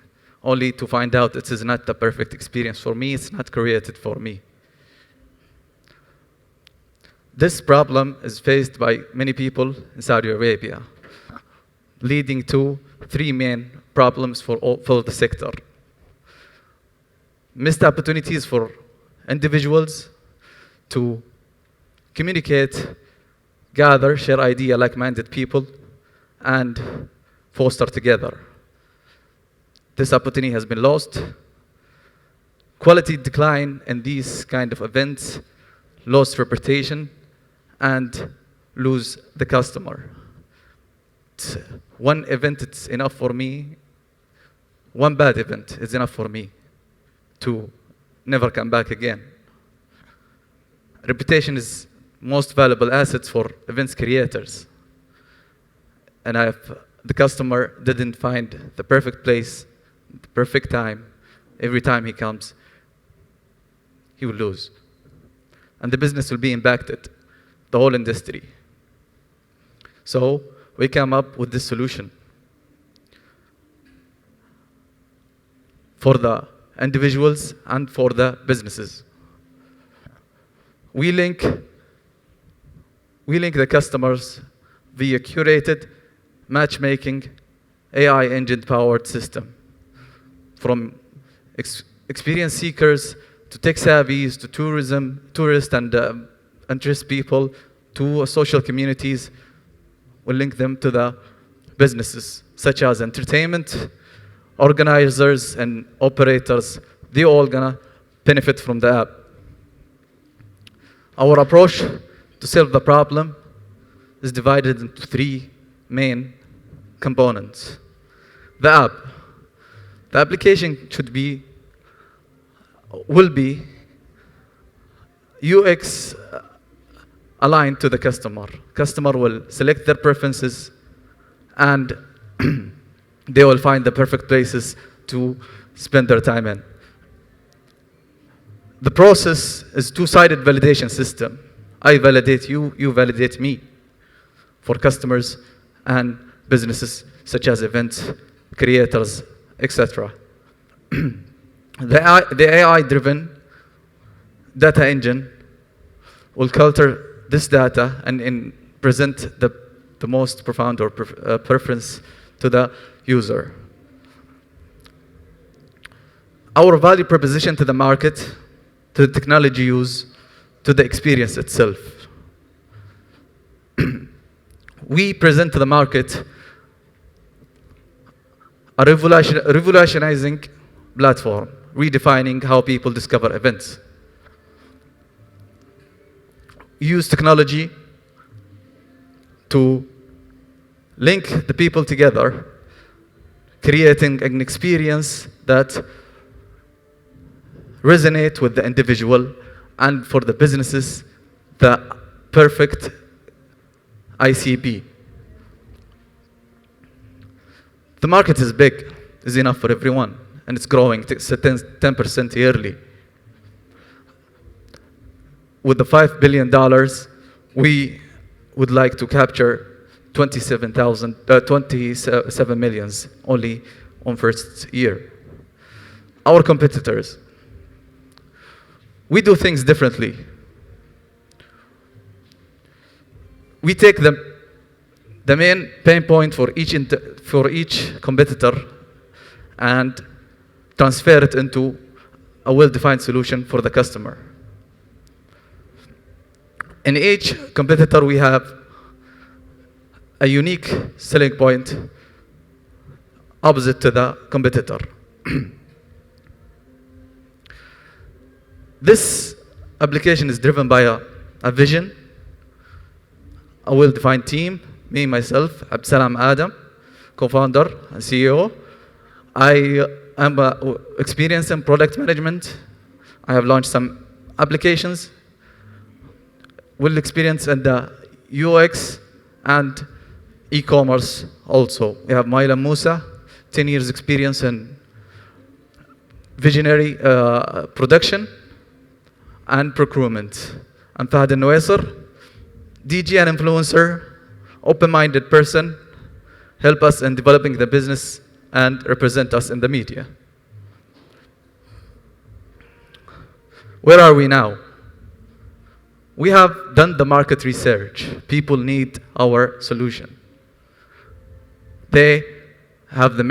J: only to find out it is not the perfect experience for me, it's not created for me. This problem is faced by many people in Saudi Arabia, leading to 3 main problems for the sector. Missed opportunities for individuals to communicate, gather, share idea, like-minded people, and foster together. This opportunity has been lost. Quality decline in these kind of events, lost reputation, and lose the customer. One event is enough for me. One bad event is enough for me to never come back again. Reputation is most valuable assets for events creators. And the customer didn't find the perfect place, the perfect time, every time he comes, he will lose. And the business will be impacted, the whole industry. So we came up with this solution for the individuals and for the businesses. We link the customers via curated matchmaking AI engine-powered system. From experience seekers to tech savvies to tourists and interest people to social communities, we link them to the businesses such as entertainment, organizers and operators. They're all gonna benefit from the app. Our approach to solve the problem is divided into 3 main components. The app. The application will be UX aligned to the customer. Customer will select their preferences and they will find the perfect places to spend their time in. The process is 2-sided validation system. I validate you, you validate me for customers and businesses such as events, creators, etc. The AI-driven data engine will culture this data and present the most profound or preference to the user. Our value proposition to the market, to the technology use, to the experience itself. We present to the market a revolutionizing platform, redefining how people discover events. Use technology to link the people together, creating an experience that resonate with the individual, and for the businesses, the perfect ICP. The market is big, is enough for everyone, and it's growing 10% yearly. With the $5 billion, we would like to capture 27 millions only on first year. Our competitors, we do things differently. We take the main pain point for each competitor and transfer it into a well-defined solution for the customer. In each competitor, we have a unique selling point opposite to the competitor. This application is driven by a vision, a well-defined team, me, myself, Absalam Adam, co-founder and CEO. I am experienced in product management. I have launched some applications, well experienced in the UX and e-commerce also. We have Maila Musa, 10 years experience in visionary production and procurement. I'm Fahad Al-Nuwaisir, DG and influencer, open-minded person, help us in developing the business and represent us in the media. Where are we now? We have done the market research. People need our solution. They have the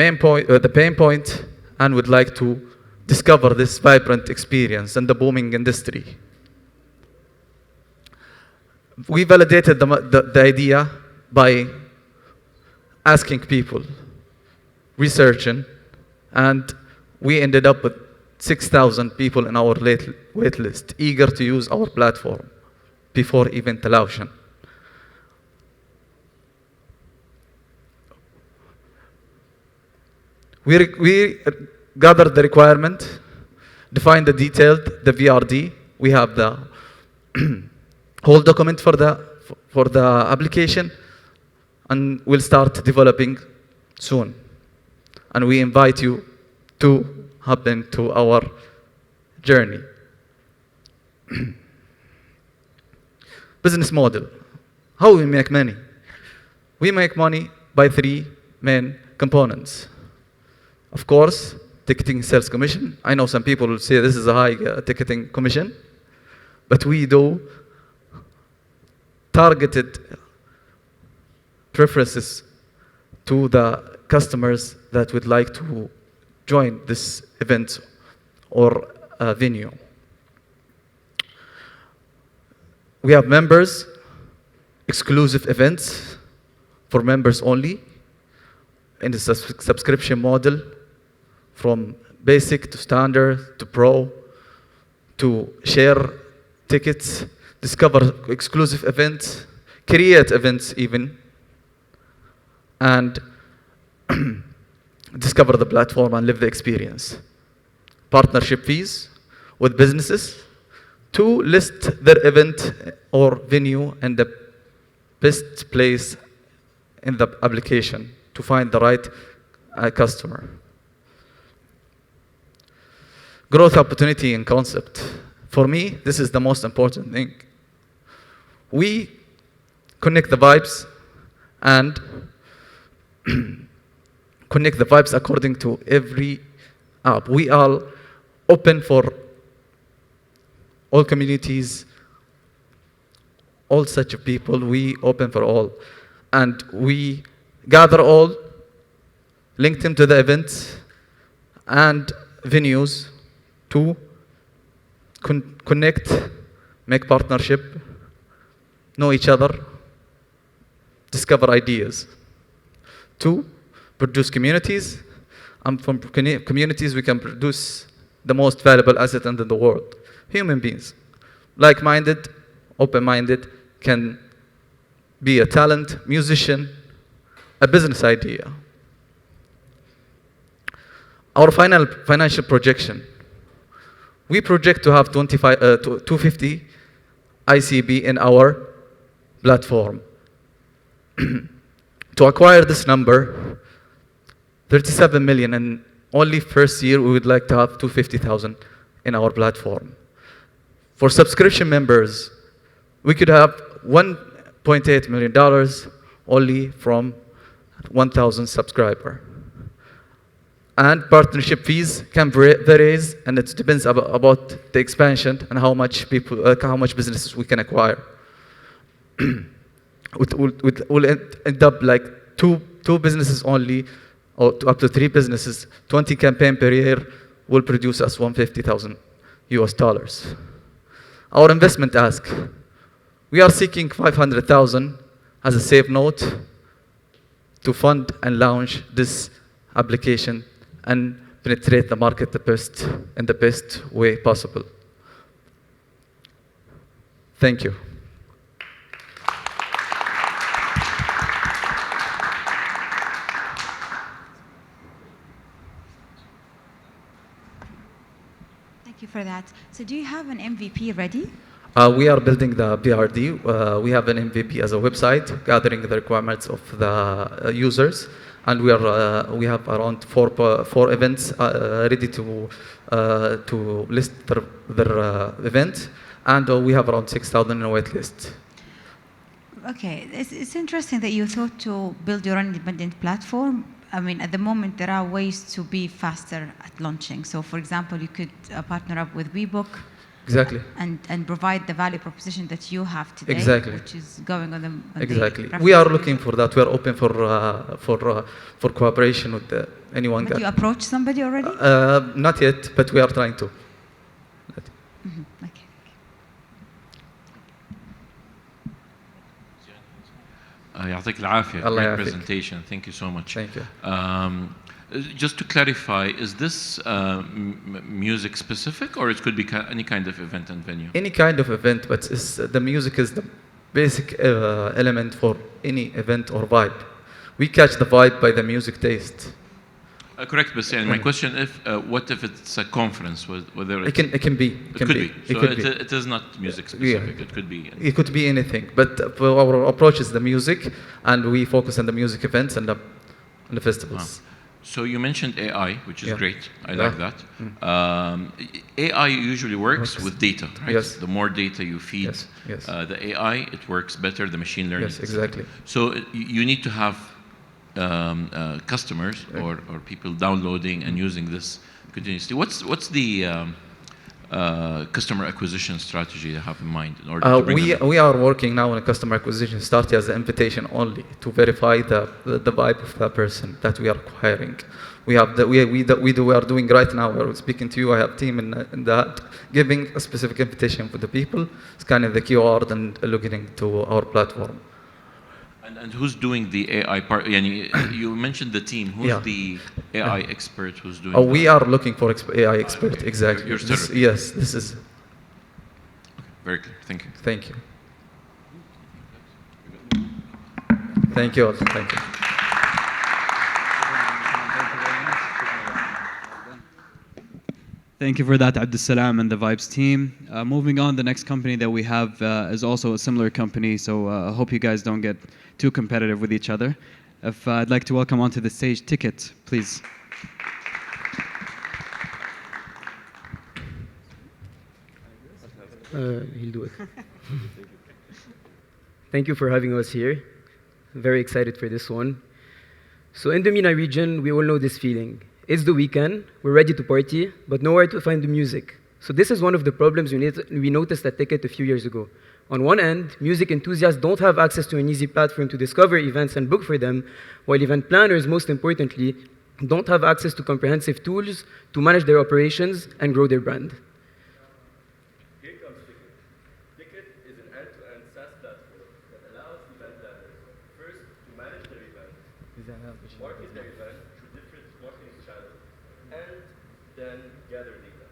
J: pain point and would like to discover this vibrant experience in the booming industry. We validated the idea by asking people, researching, and we ended up with 6,000 people in our wait list, eager to use our platform before event launch. We gathered the requirement, defined the detailed, the VRD. We have the whole document for the application, and we'll start developing soon. And we invite you to hop into our journey. Business model. How we make money? We make money by 3 main components. Of course, ticketing sales commission. I know some people will say this is a high ticketing commission, but we do targeted preferences to the customers that would like to join this event or venue. We have members, exclusive events for members only, in the subscription model, from basic to standard to pro, to share tickets, discover exclusive events, create events even, and discover the platform and live the experience. Partnership fees with businesses to list their event or venue in the best place in the application to find the right customer. Growth opportunity and concept. For me, this is the most important thing. We connect the vibes and connect the vibes according to every app. We are open for all communities, all such people. We open for all. And we gather all, link them to the events and venues to connect, make partnership, know each other, discover ideas. 2, produce communities. And from communities, we can produce the most valuable asset in the world. Human beings, like-minded, open-minded, can be a talent, musician, a business idea. Our final financial projection. We project to have 250 ICB in our platform. To acquire this number, 37 million, and only first year we would like to have 250,000 in our platform. For subscription members, we could have $1.8 million only from 1,000 subscribers. And partnership fees can vary, and it depends about the expansion and how much businesses we can acquire. We'll end up like two businesses only, or up to 3 businesses. 20 campaign per year will produce us $150,000 US. Our investment ask. We are seeking 500,000 as a safe note to fund and launch this application and penetrate the market in the best way possible. Thank you.
D: Thank you for that. So do you have an MVP ready?
J: We are building the BRD. We have an MVP as a website, gathering the requirements of the users, and we have around four events ready to list their event, and we have around 6,000 in a wait list.
D: Okay, it's interesting that you thought to build your own independent platform. I mean, at the moment, there are ways to be faster at launching. So, for example, you could partner up with WeBook.
J: Exactly.
D: And provide the value proposition that you have today,
J: exactly.
D: which is going on the
J: exactly. We are looking for that. We are open for cooperation with anyone.
D: Did you approach somebody already?
J: Not yet, but we are trying to.
D: Okay.
E: يعطيك العافية. Great presentation. Thank you so much.
J: Thank you.
E: Just to clarify, is this music specific, or it could be any kind of event and venue?
J: Any kind of event, but the music is the basic element for any event or vibe. We catch the vibe by the music taste.
E: Correct, but my question is, what if it's a conference? Whether
J: it can be.
E: It could be. So it is not music specific.
J: Yeah.
E: It could be.
J: It could be anything. But our approach is the music, and we focus on the music events and the festivals.
E: So you mentioned AI, which is great. I like that. AI usually works with data, right?
J: Yes.
E: The more data you feed the AI, it works better, the machine learning.
J: Yes, exactly.
E: So you need to have customers or people downloading and using this continuously. What's the customer acquisition strategy you have in mind in order to bring
J: we are working now on a customer acquisition strategy as an invitation only to verify the vibe of the person that we are acquiring. We are doing right now. We're speaking to you. I have a team in that giving a specific invitation for the people, scanning the QR and logging into our platform.
E: And who's doing the AI part? You mentioned the team. Who's the AI expert who's doing
J: we are looking for AI expert, exactly.
E: You're
J: yes, this is...
E: Okay, very clear. Thank you.
J: Thank you. Thank you all. Thank you.
A: Thank you for that, Abdussalam and the Vibes team. Moving on, the next company that we have is also a similar company, so I hope you guys don't get too competitive with each other. If I'd like to welcome onto the stage Ticket, please.
K: He'll do it. Thank you for having us here. Very excited for this one. So in the MENA region, we all know this feeling. It's the weekend, we're ready to party, but nowhere to find the music. So this is one of the problems we noticed at Ticket a few years ago. On one end, music enthusiasts don't have access to an easy platform to discover events and book for them, while event planners, most importantly, don't have access to comprehensive tools to manage their operations and grow their brand.
L: Here comes Ticket. Ticket is an end-to-end SaaS platform that allows event planners first to manage their event, market their event through different marketing channels, and then gather data.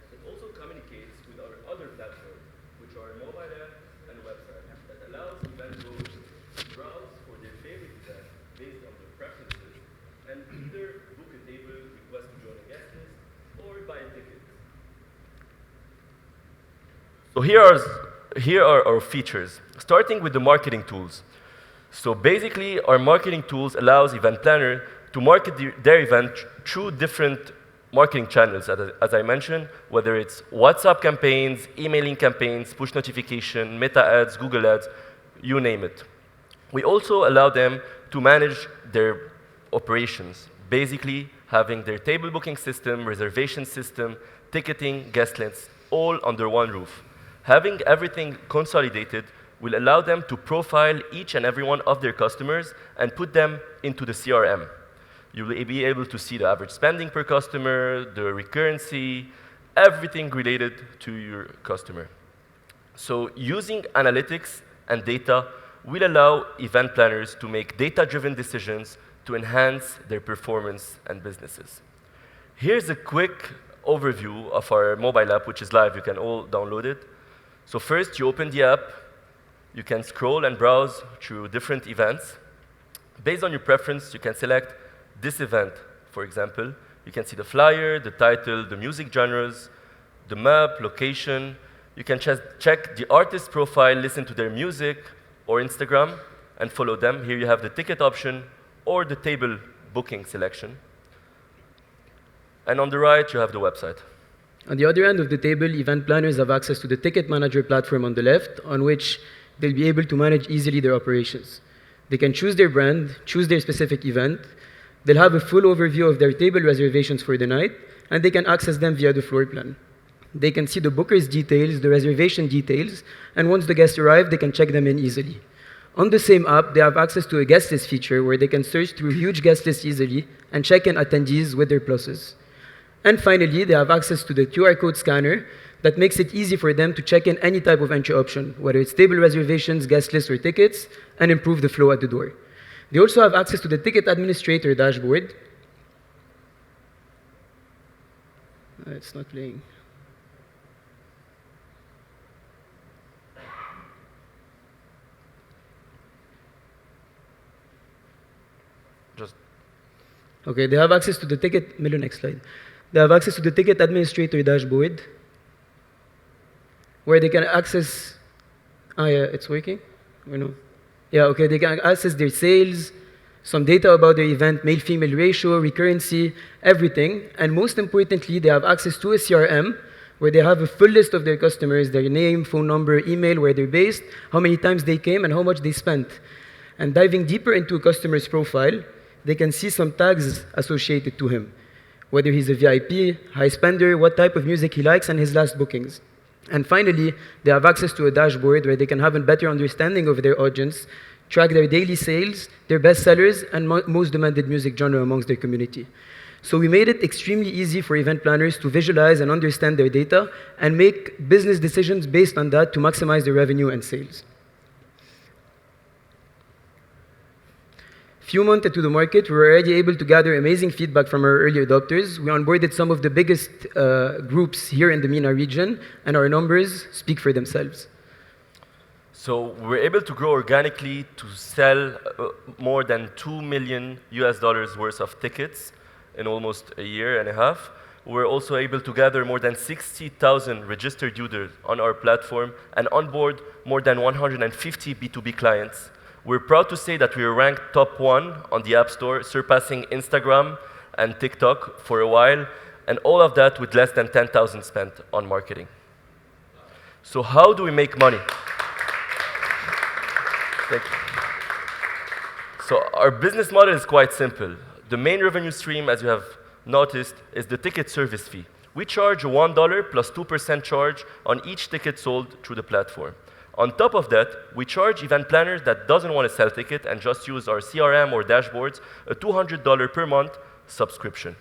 L: It also communicates with our other platforms, which are a mobile app and a website that allows event goers to browse for their favorite event based on their preferences and either book a table, request to join a guest list, or buy a ticket. So here are our features, starting with the marketing tools. So basically, our marketing tools allows event planner to market their event through different marketing channels, as I mentioned, whether it's WhatsApp campaigns, emailing campaigns, push notification, meta ads, Google ads, you name it. We also allow them to manage their operations, basically having their table booking system, reservation system, ticketing, guest lists, all under one roof. Having everything consolidated will allow them to profile each and every one of their customers and put them into the CRM. You will be able to see the average spending per customer, the recurrency, everything related to your customer. So using analytics and data will allow event planners to make data-driven decisions to enhance their performance and businesses. Here's a quick overview of our mobile app, which is live. You can all download it. So first, you open the app. You can scroll and browse through different events. Based on your preference, you can select this event, for example. You can see the flyer, the title, the music genres, the map, location. You can check the artist profile, listen to their music or Instagram, and follow them. Here you have the ticket option or the table booking selection. And on the right, you have the website.
K: On the other end of the table, event planners have access to the ticket manager platform on the left, on which they'll be able to manage easily their operations. They can choose their brand, choose their specific event. They'll have a full overview of their table reservations for the night, and they can access them via the floor plan. They can see the booker's details, the reservation details, and once the guests arrive, they can check them in easily. On the same app, they have access to a guest list feature where they can search through huge guest lists easily and check in attendees with their pluses. And finally, they have access to the QR code scanner that makes it easy for them to check in any type of entry option, whether it's table reservations, guest lists, or tickets, and improve the flow at the door. They also have access to the ticket administrator dashboard. It's not playing. Okay, they have access to the ticket, next slide. They have access to the ticket administrator dashboard, where they can access, yeah, it's working? Or no? Yeah, okay, they can access their sales, some data about their event, male-female ratio, recurrency, everything. And most importantly, they have access to a CRM, where they have a full list of their customers, their name, phone number, email, where they're based, how many times they came, and how much they spent. And diving deeper into a customer's profile, they can see some tags associated to him, whether he's a VIP, high spender, what type of music he likes, and his last bookings. And finally, they have access to a dashboard where they can have a better understanding of their audience, track their daily sales, their best sellers, and most demanded music genre amongst their community. So we made it extremely easy for event planners to visualize and understand their data and make business decisions based on that to maximize their revenue and sales. Few months into the market, we were already able to gather amazing feedback from our early adopters. We onboarded some of the biggest groups here in the MENA region, and our numbers speak for themselves.
L: So we're able to grow organically to sell more than $2 million worth of tickets in almost a year and a half. We're also able to gather more than 60,000 registered users on our platform and onboard more than 150 B2B clients. We're proud to say that we were ranked top 1 on the App Store, surpassing Instagram and TikTok for a while, and all of that with less than 10,000 spent on marketing. So how do we make money? Thank you. So our business model is quite simple. The main revenue stream, as you have noticed, is the ticket service fee. We charge a $1 plus 2% charge on each ticket sold through the platform. On top of that, we charge event planners that doesn't want to sell ticket and just use our CRM or dashboards a $200 per month subscription.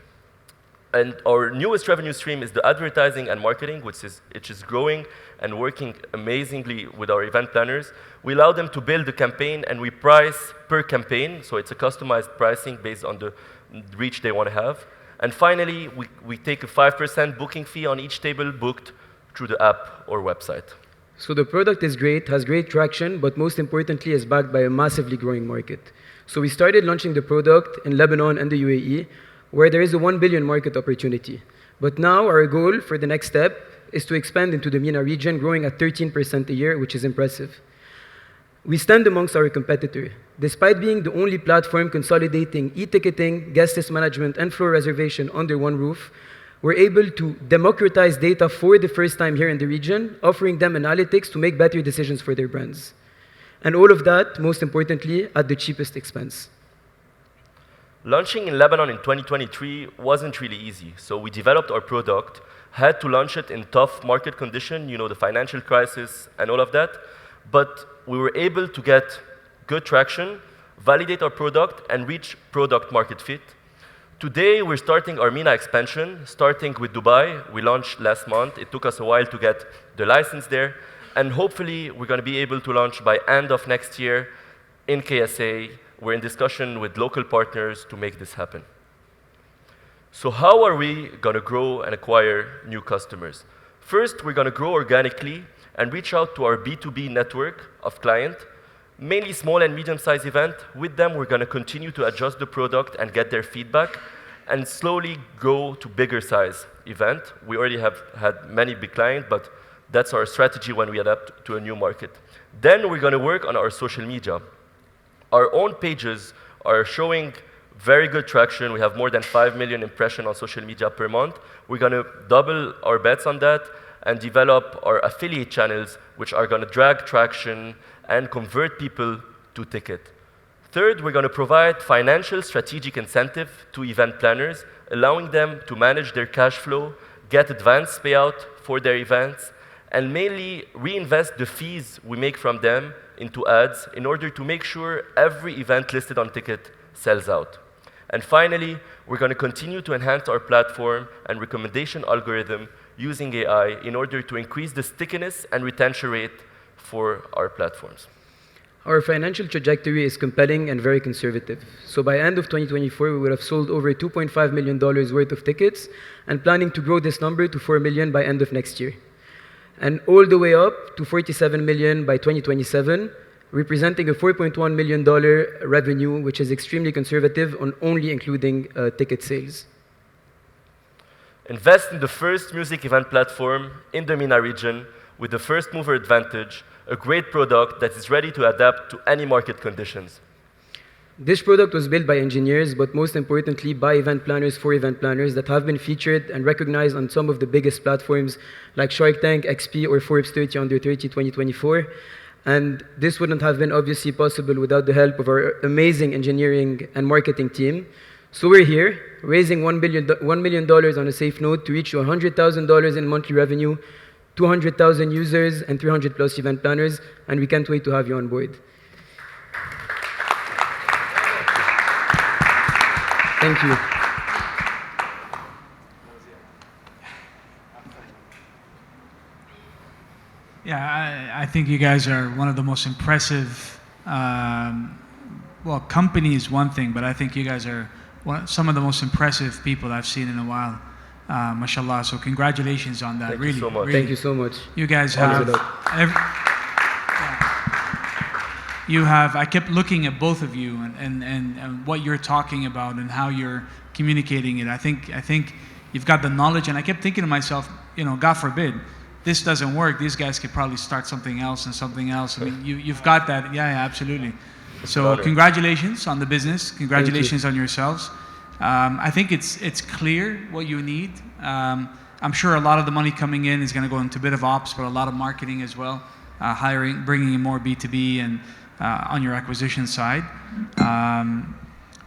L: And our newest revenue stream is the advertising and marketing, which is growing and working amazingly with our event planners. We allow them to build a campaign, and we price per campaign, so it's a customized pricing based on the reach they want to have. And finally, we take a 5% booking fee on each table booked through the app or website.
K: So the product is great, has great traction, but most importantly is backed by a massively growing market. So we started launching the product in Lebanon and the UAE, where there is a 1 billion market opportunity. But now our goal for the next step is to expand into the MENA region, growing at 13% a year, which is impressive. We stand amongst our competitor. Despite being the only platform consolidating e-ticketing, guest list management, and floor reservation under one roof, we're able to democratize data for the first time here in the region, offering them analytics to make better decisions for their brands. And all of that, most importantly, at the cheapest expense.
L: Launching in Lebanon in 2023 wasn't really easy. So we developed our product, had to launch it in tough market condition, you know, the financial crisis and all of that. But we were able to get good traction, validate our product, and reach product market fit. Today, we're starting our MENA expansion, starting with Dubai. We launched last month. It took us a while to get the license there. And hopefully, we're going to be able to launch by end of next year in KSA. We're in discussion with local partners to make this happen. So how are we going to grow and acquire new customers? First, we're going to grow organically and reach out to our B2B network of clients, mainly small and medium-sized events. With them, we're going to continue to adjust the product and get their feedback, and slowly go to bigger size event. We already have had many big clients, but that's our strategy when we adapt to a new market. Then we're going to work on our social media. Our own pages are showing very good traction. We have more than 5 million impressions on social media per month. We're going to double our bets on that and develop our affiliate channels, which are going to drag traction and convert people to ticket. Third, we're going to provide financial strategic incentive to event planners, allowing them to manage their cash flow, get advance payout for their events, and mainly reinvest the fees we make from them into ads in order to make sure every event listed on ticket sells out. And finally, we're going to continue to enhance our platform and recommendation algorithm using AI in order to increase the stickiness and retention rate for our platforms.
K: Our financial trajectory is compelling and very conservative. So by end of 2024, we would have sold over $2.5 million worth of tickets and planning to grow this number to 4 million by end of next year. And all the way up to 47 million by 2027, representing a $4.1 million revenue, which is extremely conservative on only including ticket sales.
L: Invest in the first music event platform in the MENA region with the first mover advantage, a great product that is ready to adapt to any market conditions.
K: This product was built by engineers, but most importantly by event planners for event planners that have been featured and recognized on some of the biggest platforms like Shark Tank, XP, or Forbes 30 Under 30 2024. And this wouldn't have been obviously possible without the help of our amazing engineering and marketing team. So we're here, raising $1 million on a safe note to reach $100,000 in monthly revenue, 200,000 users, and 300 plus event planners, and we can't wait to have you on board. Thank you.
F: Yeah, I think you guys are one of the most impressive, well, company is one thing, but I think you guys are some of the most impressive people I've seen in a while. Mashallah, so congratulations on that.
L: Thank
F: really,
L: you so much.
F: really.
K: Thank you so much.
F: You guys have, you have, I kept looking at both of you and what you're talking about and how you're communicating it. I think you've got the knowledge, and I kept thinking to myself, you know, God forbid, this doesn't work. These guys could probably start something else and something else. I mean, you've got that. Yeah, absolutely. So congratulations on the business. Congratulations on yourselves. I think it's clear what you need. I'm sure a lot of the money coming in is going to go into a bit of ops, but a lot of marketing as well, hiring, bringing in more B2B and on your acquisition side.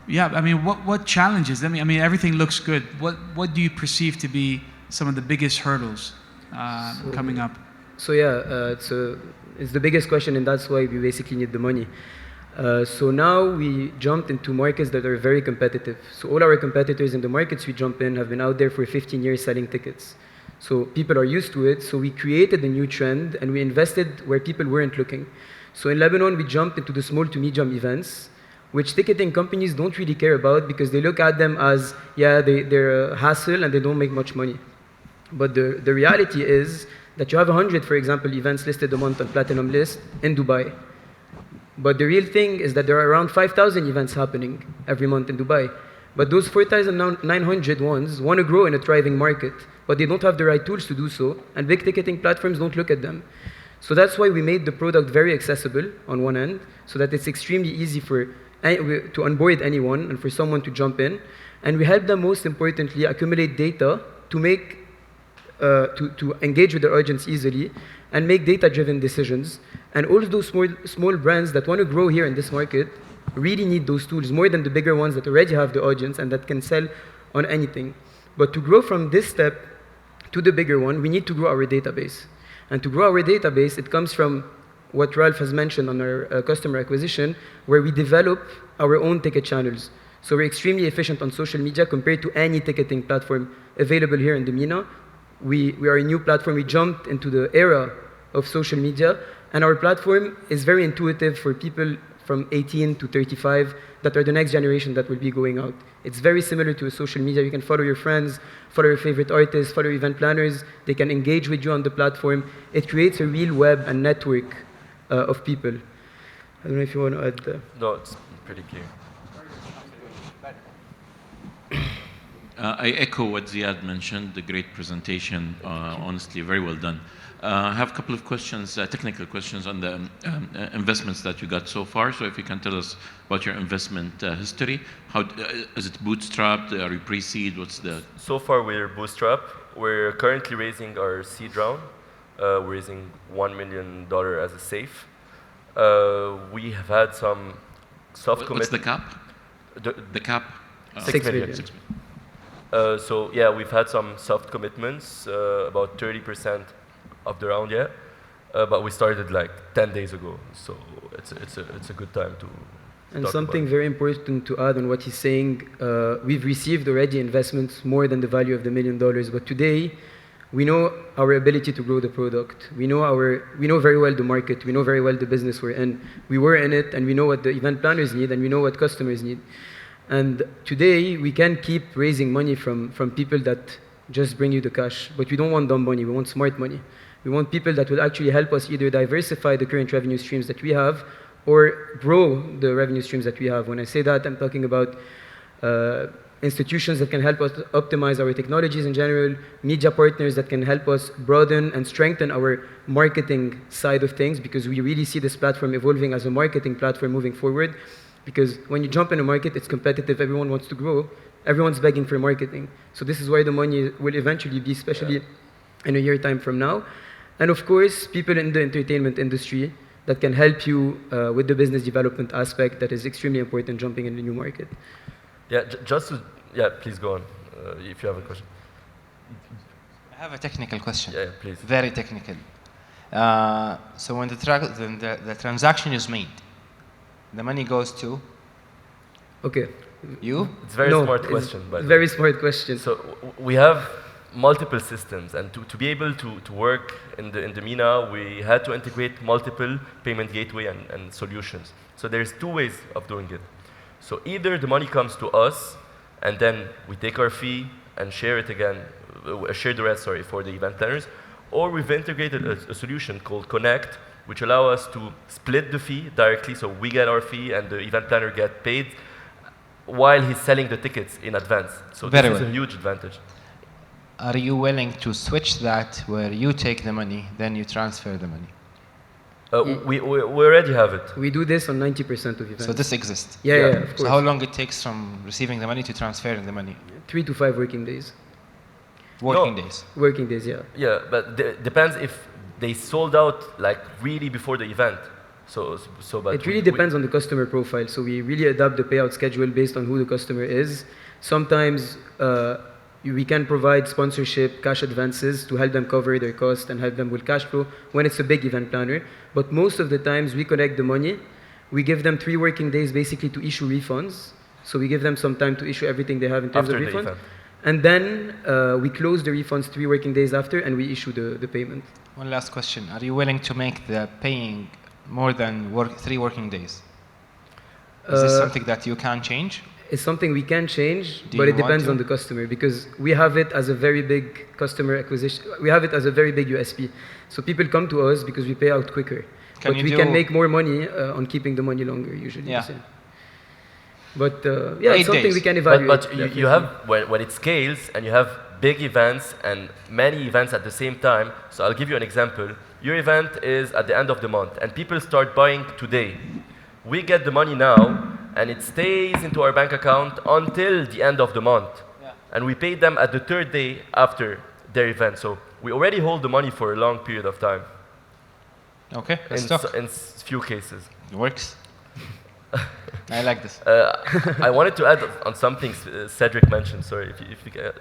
F: Yeah, I mean, what challenges? I mean, everything looks good. What do you perceive to be some of the biggest hurdles coming up?
K: So yeah, it's the biggest question, and that's why we basically need the money. So now we jumped into markets that are very competitive. So all our competitors in the markets we jump in have been out there for 15 years selling tickets. So people are used to it. So we created a new trend and we invested where people weren't looking. So in Lebanon, we jumped into the small to medium events, which ticketing companies don't really care about because they look at them as, yeah, they're a hassle and they don't make much money. But the reality is that you have 100, for example, events listed a month on Platinum List in Dubai. But the real thing is that there are around 5,000 events happening every month in Dubai. But those 4,900 ones want to grow in a thriving market, but they don't have the right tools to do so, and big ticketing platforms don't look at them. So that's why we made the product very accessible on one end, so that it's extremely easy to onboard anyone and for someone to jump in. And we help them, most importantly, accumulate data to engage with their audience easily and make data-driven decisions. And all those small brands that want to grow here in this market really need those tools more than the bigger ones that already have the audience and that can sell on anything. But to grow from this step to the bigger one, we need to grow our database. And to grow our database, it comes from what Ralph has mentioned on our customer acquisition, where we develop our own ticket channels. So we're extremely efficient on social media compared to any ticketing platform available here in the MENA. We are a new platform. We jumped into the era of social media, and our platform is very intuitive for people from 18 to 35 that are the next generation that will be going out. It's very similar to a social media. You can follow your friends, follow your favorite artists, follow event planners. They can engage with you on the platform. It creates a real web and network of people. I don't know if you want to add.
L: No, it's pretty clear.
E: I echo what Ziad mentioned, the great presentation, honestly, very well done. I have a couple of questions, technical questions on the investments that you got so far. So if you can tell us about your investment history. How is it bootstrapped? Are you pre-seed? What's the...
L: So far, we're bootstrapped. We're currently raising our seed round. We're raising $1 million as a safe. We have had some soft commitments.
E: What's the cap? The cap?
L: 6 million. 6 million. So yeah, we've had some soft commitments, about 30% of the round yet, but we started like 10 days ago, so it's a good time to.
K: And something very important to add on what he's saying, we've received already investments more than the value of the $1 million, but today we know our ability to grow the product. We know very well the market. We know very well the business we're in. We were in it, and we know what the event planners need, and we know what customers need. And today, we can keep raising money from people that just bring you the cash. But we don't want dumb money. We want smart money. We want people that will actually help us either diversify the current revenue streams that we have or grow the revenue streams that we have. When I say that, I'm talking about institutions that can help us optimize our technologies in general, media partners that can help us broaden and strengthen our marketing side of things, because we really see this platform evolving as a marketing platform moving forward. Because when you jump in a market, it's competitive, everyone wants to grow, everyone's begging for marketing. So this is where the money will eventually be, especially in a year time from now. And of course, people in the entertainment industry that can help you with the business development aspect that is extremely important jumping in the new market.
L: Yeah, please go on if you have a question.
B: I have a technical question.
L: Yeah, please.
B: Very technical. So when the transaction is made, the money goes to?
K: Okay.
B: You?
L: It's a very smart question.
K: Very smart question.
L: So we have multiple systems, and to be able to work in the MENA, we had to integrate multiple payment gateway and solutions. So there's two ways of doing it. So either the money comes to us, and then we take our fee and share it again, share the rest, for the event planners, or we've integrated a solution called Connect, which allow us to split the fee directly, so we get our fee and the event planner get paid while he's selling the tickets in advance. So this is a huge advantage.
B: Are you willing to switch that where you take the money, then you transfer the money?
L: We already have it.
K: We do this on 90% of events.
B: So this exists?
K: Yeah, of course.
B: So how long it takes from receiving the money to transferring the money?
K: 3 to 5 working days.
B: Working days?
K: Working days, yeah.
L: Yeah, but depends if they sold out like really before the event. But
K: it really depends on the customer profile. So we really adapt the payout schedule based on who the customer is. Sometimes we can provide sponsorship, cash advances to help them cover their cost and help them with cash flow when it's a big event planner. But most of the times we collect the money. We give them 3 working days basically to issue refunds. So we give them some time to issue everything they have in terms of refund. And then we close the refunds 3 working days after and we issue the payment.
B: One last question. Are you willing to make the paying more than 3 working days? Is this something that you can change?
K: It's something we can change, but it depends on the customer because we have it as a very big customer acquisition. We have it as a very big USP. So people come to us because we pay out quicker. But we can make more money on keeping the money longer usually.
B: Yeah.
K: But yeah, it's something we can evaluate.
L: But you have, when it scales and you have big events and many events at the same time, so I'll give you an example. Your event is at the end of the month and people start buying today. We get the money now and it stays into our bank account until the end of the month. Yeah. And we pay them at the 3rd day after their event. So we already hold the money for a long period of time.
B: Okay,
L: in few cases.
B: It works. I like this.
L: I wanted to add on something Cedric mentioned. Sorry,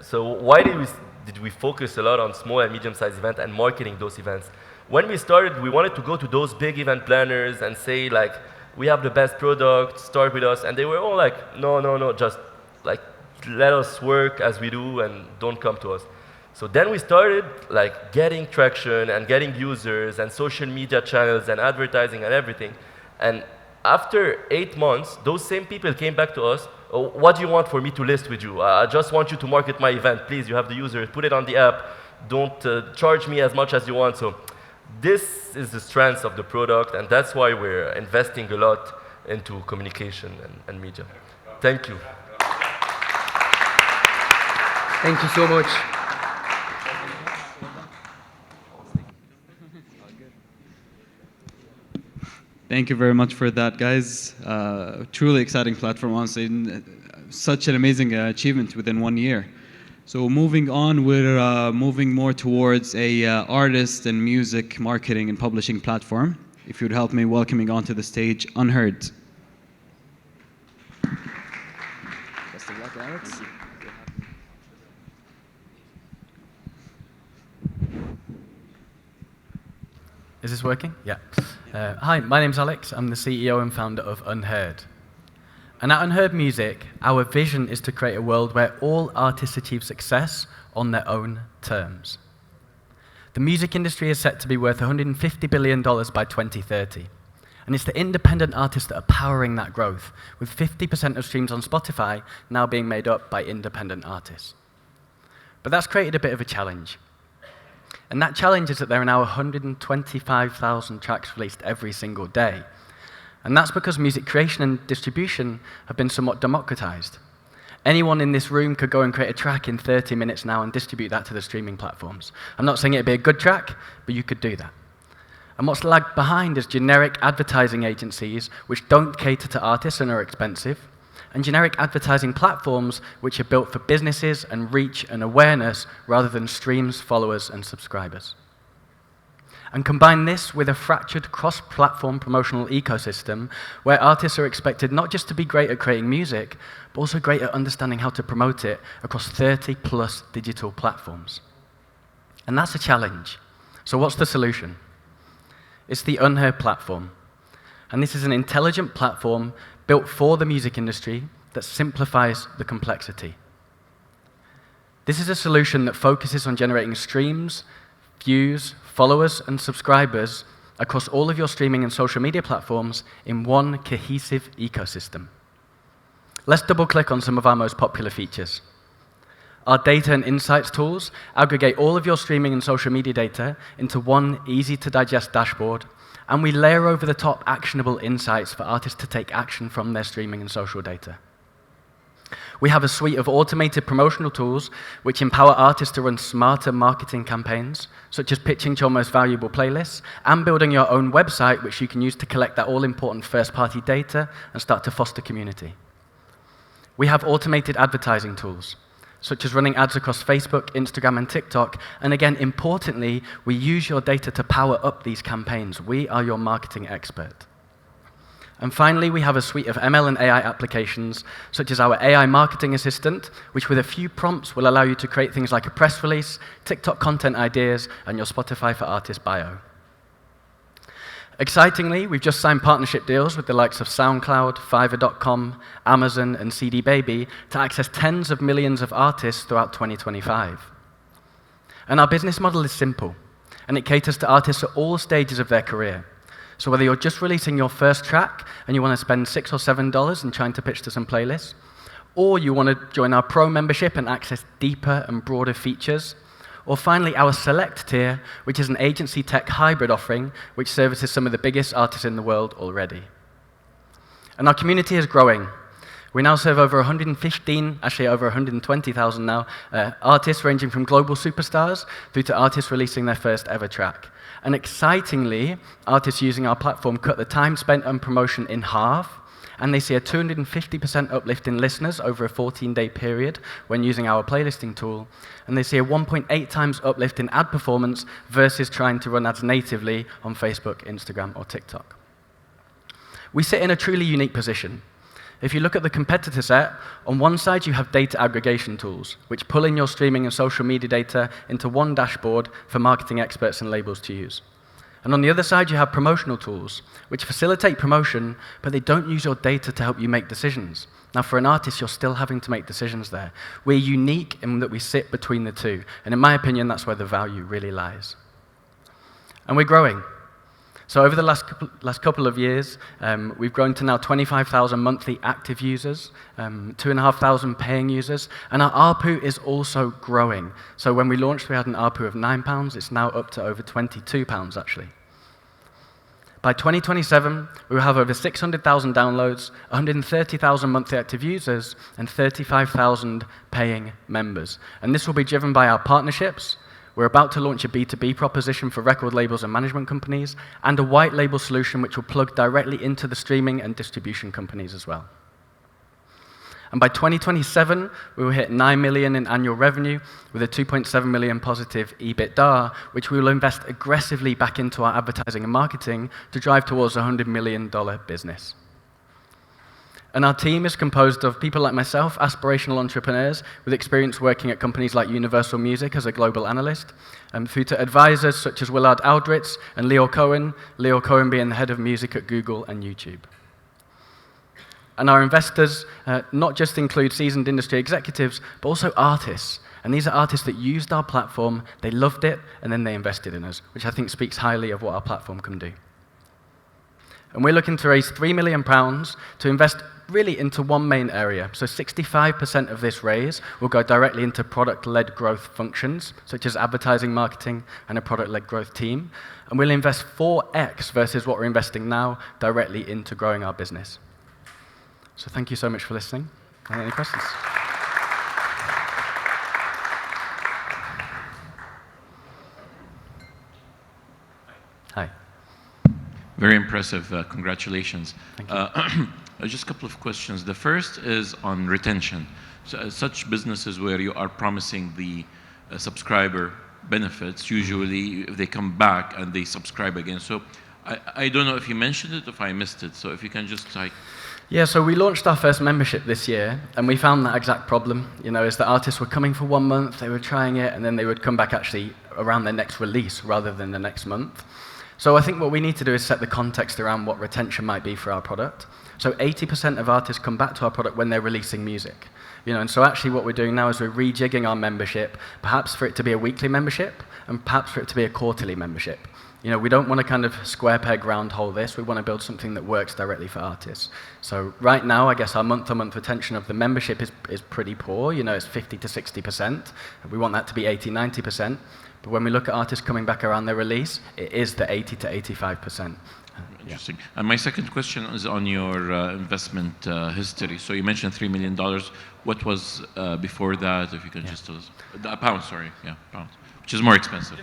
L: so why did we focus a lot on small and medium-sized events and marketing those events? When we started, we wanted to go to those big event planners and say like, we have the best product, start with us, and they were all like, no, just like let us work as we do and don't come to us. So then we started like getting traction and getting users and social media channels and advertising and everything. And after 8 months, those same people came back to us. Oh, what do you want for me to list with you? I just want you to market my event. Please, you have the user, put it on the app. Don't charge me as much as you want. So this is the strength of the product, and that's why we're investing a lot into communication and media. Thank you.
K: Thank you so much.
A: Thank you very much for that, guys. Truly exciting platform, honestly. Such an amazing achievement within 1 year. So moving on, we're moving more towards a artist and music marketing and publishing platform. If you'd help me welcoming onto the stage, Unheard. Best of luck, Alex.
M: Is this working? Yeah. Hi, my name's Alex. I'm the CEO and founder of Unheard. And at Unheard Music, our vision is to create a world where all artists achieve success on their own terms. The music industry is set to be worth $150 billion by 2030. And it's the independent artists that are powering that growth, with 50% of streams on Spotify now being made up by independent artists. But that's created a bit of a challenge. And that challenge is that there are now 125,000 tracks released every single day. And that's because music creation and distribution have been somewhat democratized. Anyone in this room could go and create a track in 30 minutes now and distribute that to the streaming platforms. I'm not saying it'd be a good track, but you could do that. And what's lagged behind is generic advertising agencies which don't cater to artists and are expensive, and generic advertising platforms which are built for businesses and reach and awareness rather than streams, followers, and subscribers. And combine this with a fractured cross-platform promotional ecosystem where artists are expected not just to be great at creating music, but also great at understanding how to promote it across 30+ digital platforms. And that's a challenge. So what's the solution? It's the Unheard platform. And this is an intelligent platform built for the music industry that simplifies the complexity. This is a solution that focuses on generating streams, views, followers, and subscribers across all of your streaming and social media platforms in one cohesive ecosystem. Let's double-click on some of our most popular features. Our data and insights tools aggregate all of your streaming and social media data into one easy-to-digest dashboard, and we layer over the top actionable insights for artists to take action from their streaming and social data. We have a suite of automated promotional tools which empower artists to run smarter marketing campaigns, such as pitching to your most valuable playlists, and building your own website, which you can use to collect that all-important first-party data and start to foster community. We have automated advertising tools, such as running ads across Facebook, Instagram, and TikTok. And again, importantly, we use your data to power up these campaigns. We are your marketing expert. And finally, we have a suite of ML and AI applications, such as our AI marketing assistant, which with a few prompts will allow you to create things like a press release, TikTok content ideas, and your Spotify for Artists bio. Excitingly, we've just signed partnership deals with the likes of SoundCloud, Fiverr.com, Amazon, and CD Baby to access tens of millions of artists throughout 2025. And our business model is simple, and it caters to artists at all stages of their career. So whether you're just releasing your first track and you want to spend $6 or $7 in trying to pitch to some playlists, or you want to join our Pro membership and access deeper and broader features, or finally our Select tier, which is an agency tech hybrid offering which services some of the biggest artists in the world already. And our community is growing. We now serve over 115, actually over 120,000 now, artists ranging from global superstars through to artists releasing their first ever track. And excitingly, artists using our platform cut the time spent on promotion in half, and they see a 250% uplift in listeners over a 14-day period when using our playlisting tool, and they see a 1.8 times uplift in ad performance versus trying to run ads natively on Facebook, Instagram, or TikTok. We sit in a truly unique position. If you look at the competitor set, on one side you have data aggregation tools, which pull in your streaming and social media data into one dashboard for marketing experts and labels to use. And on the other side you have promotional tools, which facilitate promotion, but they don't use your data to help you make decisions. Now for an artist, you're still having to make decisions there. We're unique in that we sit between the two, and in my opinion, that's where the value really lies. And we're growing. So over the last couple of years, we've grown to now 25,000 monthly active users, 2,500 paying users, and our ARPU is also growing. So when we launched, we had an ARPU of £9. It's now up to over £22, actually. By 2027, we will have over 600,000 downloads, 130,000 monthly active users, and 35,000 paying members. And this will be driven by our partnerships. We're about to launch a B2B proposition for record labels and management companies, and a white label solution which will plug directly into the streaming and distribution companies as well. And by 2027, we will hit 9 million in annual revenue with a 2.7 million positive EBITDA, which we will invest aggressively back into our advertising and marketing to drive towards a $100 million business. And our team is composed of people like myself, aspirational entrepreneurs with experience working at companies like Universal Music as a global analyst, through to advisors such as Willard Aldritz and Leo Cohen being the head of music at Google and YouTube. And our investors not just include seasoned industry executives, but also artists. And these are artists that used our platform, they loved it, and then they invested in us, which I think speaks highly of what our platform can do. And we're looking to raise £3 million to invest really into one main area. So 65% of this raise will go directly into product-led growth functions, such as advertising, marketing, and a product-led growth team. And we'll invest 4x versus what we're investing now directly into growing our business. So thank you so much for listening. Any questions? Hi.
E: Very impressive. Congratulations.
M: Thank you.
E: Just a couple of questions. The first is on retention. So, such businesses where you are promising the subscriber benefits, usually if they come back and they subscribe again. So I don't know if you mentioned it, if I missed it. So if you can just like...
M: Yeah, so we launched our first membership this year, and we found that exact problem, is that artists were coming for 1 month, they were trying it, and then they would come back actually around their next release rather than the next month. So I think what we need to do is set the context around what retention might be for our product. So 80% of artists come back to our product when they're releasing music. And so actually what we're doing now is we're rejigging our membership, perhaps for it to be a weekly membership, and perhaps for it to be a quarterly membership. We don't want to kind of square peg round hole this. We want to build something that works directly for artists. So right now, I guess our month-to-month retention of the membership is pretty poor. It's 50 to 60%. We want that to be 80, 90%. But when we look at artists coming back around their release, it is the 80 to 85%.
E: Interesting. And my second question is on your investment history. So you mentioned $3 million. What was before that, if you can just tell us? Pounds, sorry. Yeah, pounds. which is more expensive.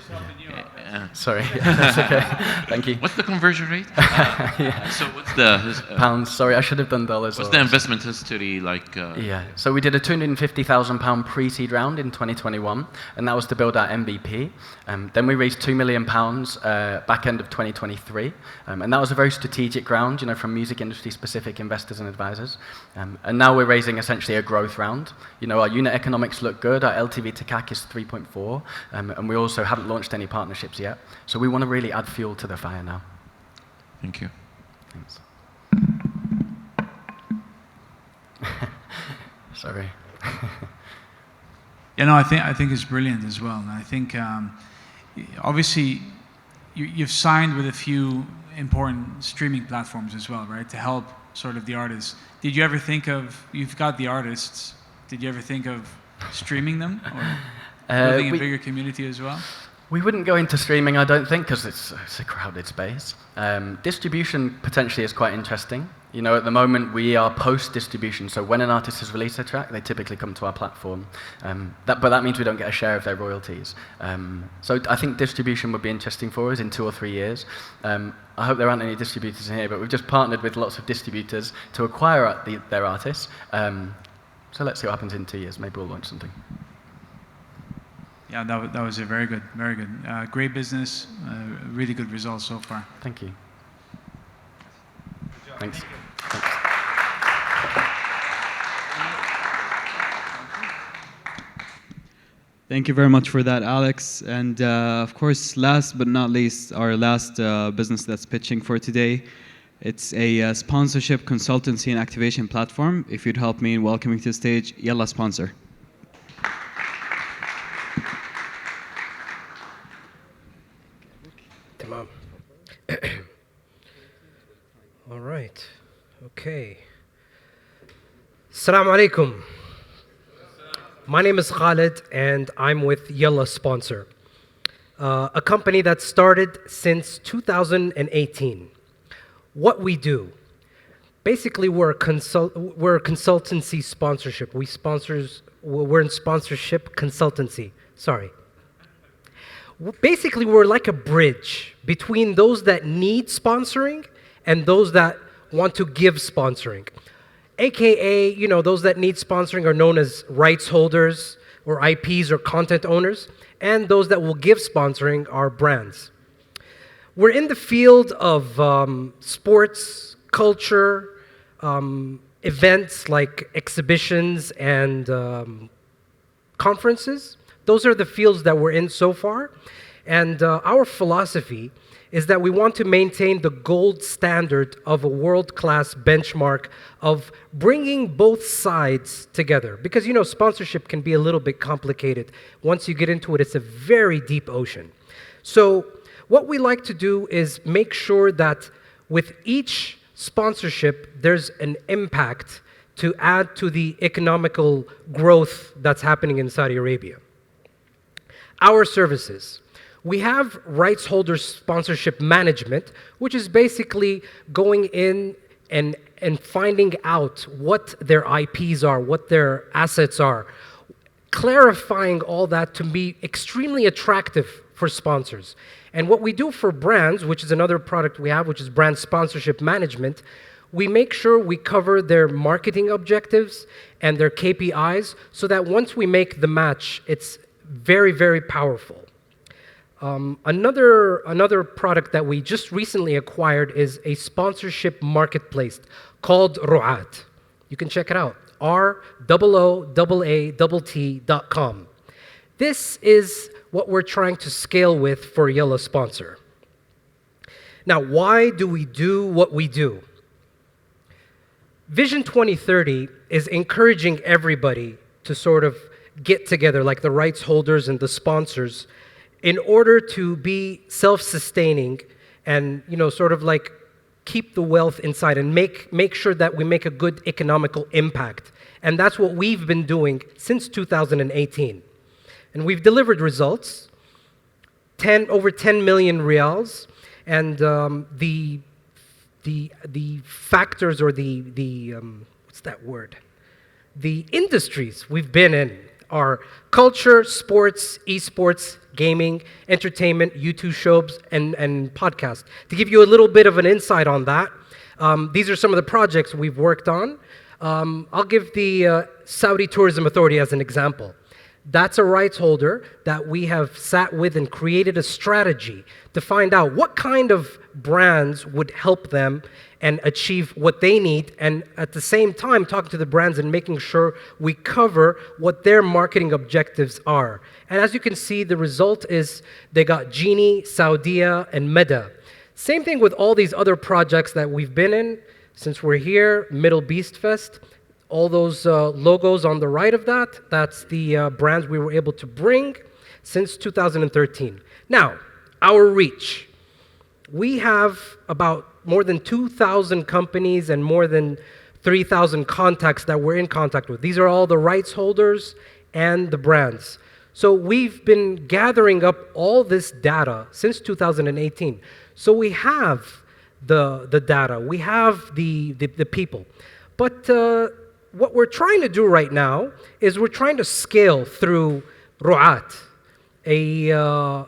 M: Sorry, that's okay. Thank you.
E: What's the conversion rate?
M: Yeah.
E: So what's the
M: pounds? Sorry, I should have done dollars.
E: What's the investment history like?
M: Yeah. So we did a £250,000 pre-seed round in 2021, and that was to build our MVP. Then we raised £2 million back end of 2023, and that was a very strategic round, you know, from music industry-specific investors and advisors. And now we're raising essentially a growth round. You know, our unit economics look good. Our LTV to CAC is 3.4, and we also haven't launched any partnerships yet. So we want to really add fuel to the fire now.
E: Thank you.
M: Thanks. Sorry.
F: Yeah, no, I think it's brilliant as well. And I think obviously you've signed with a few important streaming platforms as well, right, to help sort of the artists. Did you ever think of, you've got the artists, did you ever think of streaming them or building a bigger community as well?
M: We wouldn't go into streaming, I don't think, because it's a crowded space. Distribution potentially is quite interesting. You know, at the moment we are post-distribution, so when an artist has released a track, they typically come to our platform. But that means we don't get a share of their royalties. So I think distribution would be interesting for us in 2 or 3 years. I hope there aren't any distributors in here, but we've just partnered with lots of distributors to acquire their artists. So let's see what happens in 2 years. Maybe we'll launch something.
F: Yeah, that was a very good, very good. Great business, really good results so far.
M: Thank you. Thanks. Thanks.
A: Thank you very much for that, Alex. And of course, last but not least, our last business that's pitching for today. It's a sponsorship, consultancy, and activation platform. If you'd help me in welcoming to the stage, Yalla Sponsor.
N: All right. Okay. Assalamu alaikum. My name is Khalid, and I'm with Yalla Sponsor, a company that started since 2018. What we do, basically, we're a consultancy sponsorship. We're in sponsorship consultancy. Sorry. Basically, we're like a bridge between those that need sponsoring and those that want to give sponsoring. AKA, you know, those that need sponsoring are known as rights holders or IPs or content owners, and those that will give sponsoring are brands. We're in the field of sports, culture, events like exhibitions and conferences. Those are the fields that we're in so far. And our philosophy is that we want to maintain the gold standard of a world-class benchmark of bringing both sides together. Because, you know, sponsorship can be a little bit complicated. Once you get into it, it's a very deep ocean. So what we like to do is make sure that with each sponsorship, there's an impact to add to the economical growth that's happening in Saudi Arabia. Our services. We have rights holder sponsorship management, which is basically going in and finding out what their IPs are, what their assets are, clarifying all that to be extremely attractive for sponsors. And what we do for brands, which is another product we have, which is brand sponsorship management, we make sure we cover their marketing objectives and their KPIs so that once we make the match, it's very, very powerful. Another product that we just recently acquired is a sponsorship marketplace called Ru'at. You can check it out, ROOAAT.com. This is what we're trying to scale with for Yalla Sponsor. Now, why do we do what we do? Vision 2030 is encouraging everybody to sort of get together, like the rights holders and the sponsors, in order to be self-sustaining and, you know, sort of like keep the wealth inside and make sure that we make a good economical impact. And that's what we've been doing since 2018. And we've delivered results, over 10 million riyals, and the factors or what's that word? The industries we've been in are culture, sports, esports, gaming, entertainment, YouTube shows, and podcasts. To give you a little bit of an insight on that, these are some of the projects we've worked on. I'll give the Saudi Tourism Authority as an example. That's a rights holder that we have sat with and created a strategy to find out what kind of brands would help them and achieve what they need, and at the same time talking to the brands and making sure we cover what their marketing objectives are. And as you can see, the result is they got Genie, Saudia, and Meda. Same thing with all these other projects that we've been in since we're here, Middle Beast Fest. All those logos on the right of that, that's the brands we were able to bring since 2013. Now, our reach. We have about more than 2,000 companies and more than 3,000 contacts that we're in contact with. These are all the rights holders and the brands. So we've been gathering up all this data since 2018. So we have the data, we have the people. But what we're trying to do right now is we're trying to scale through Ru'at, an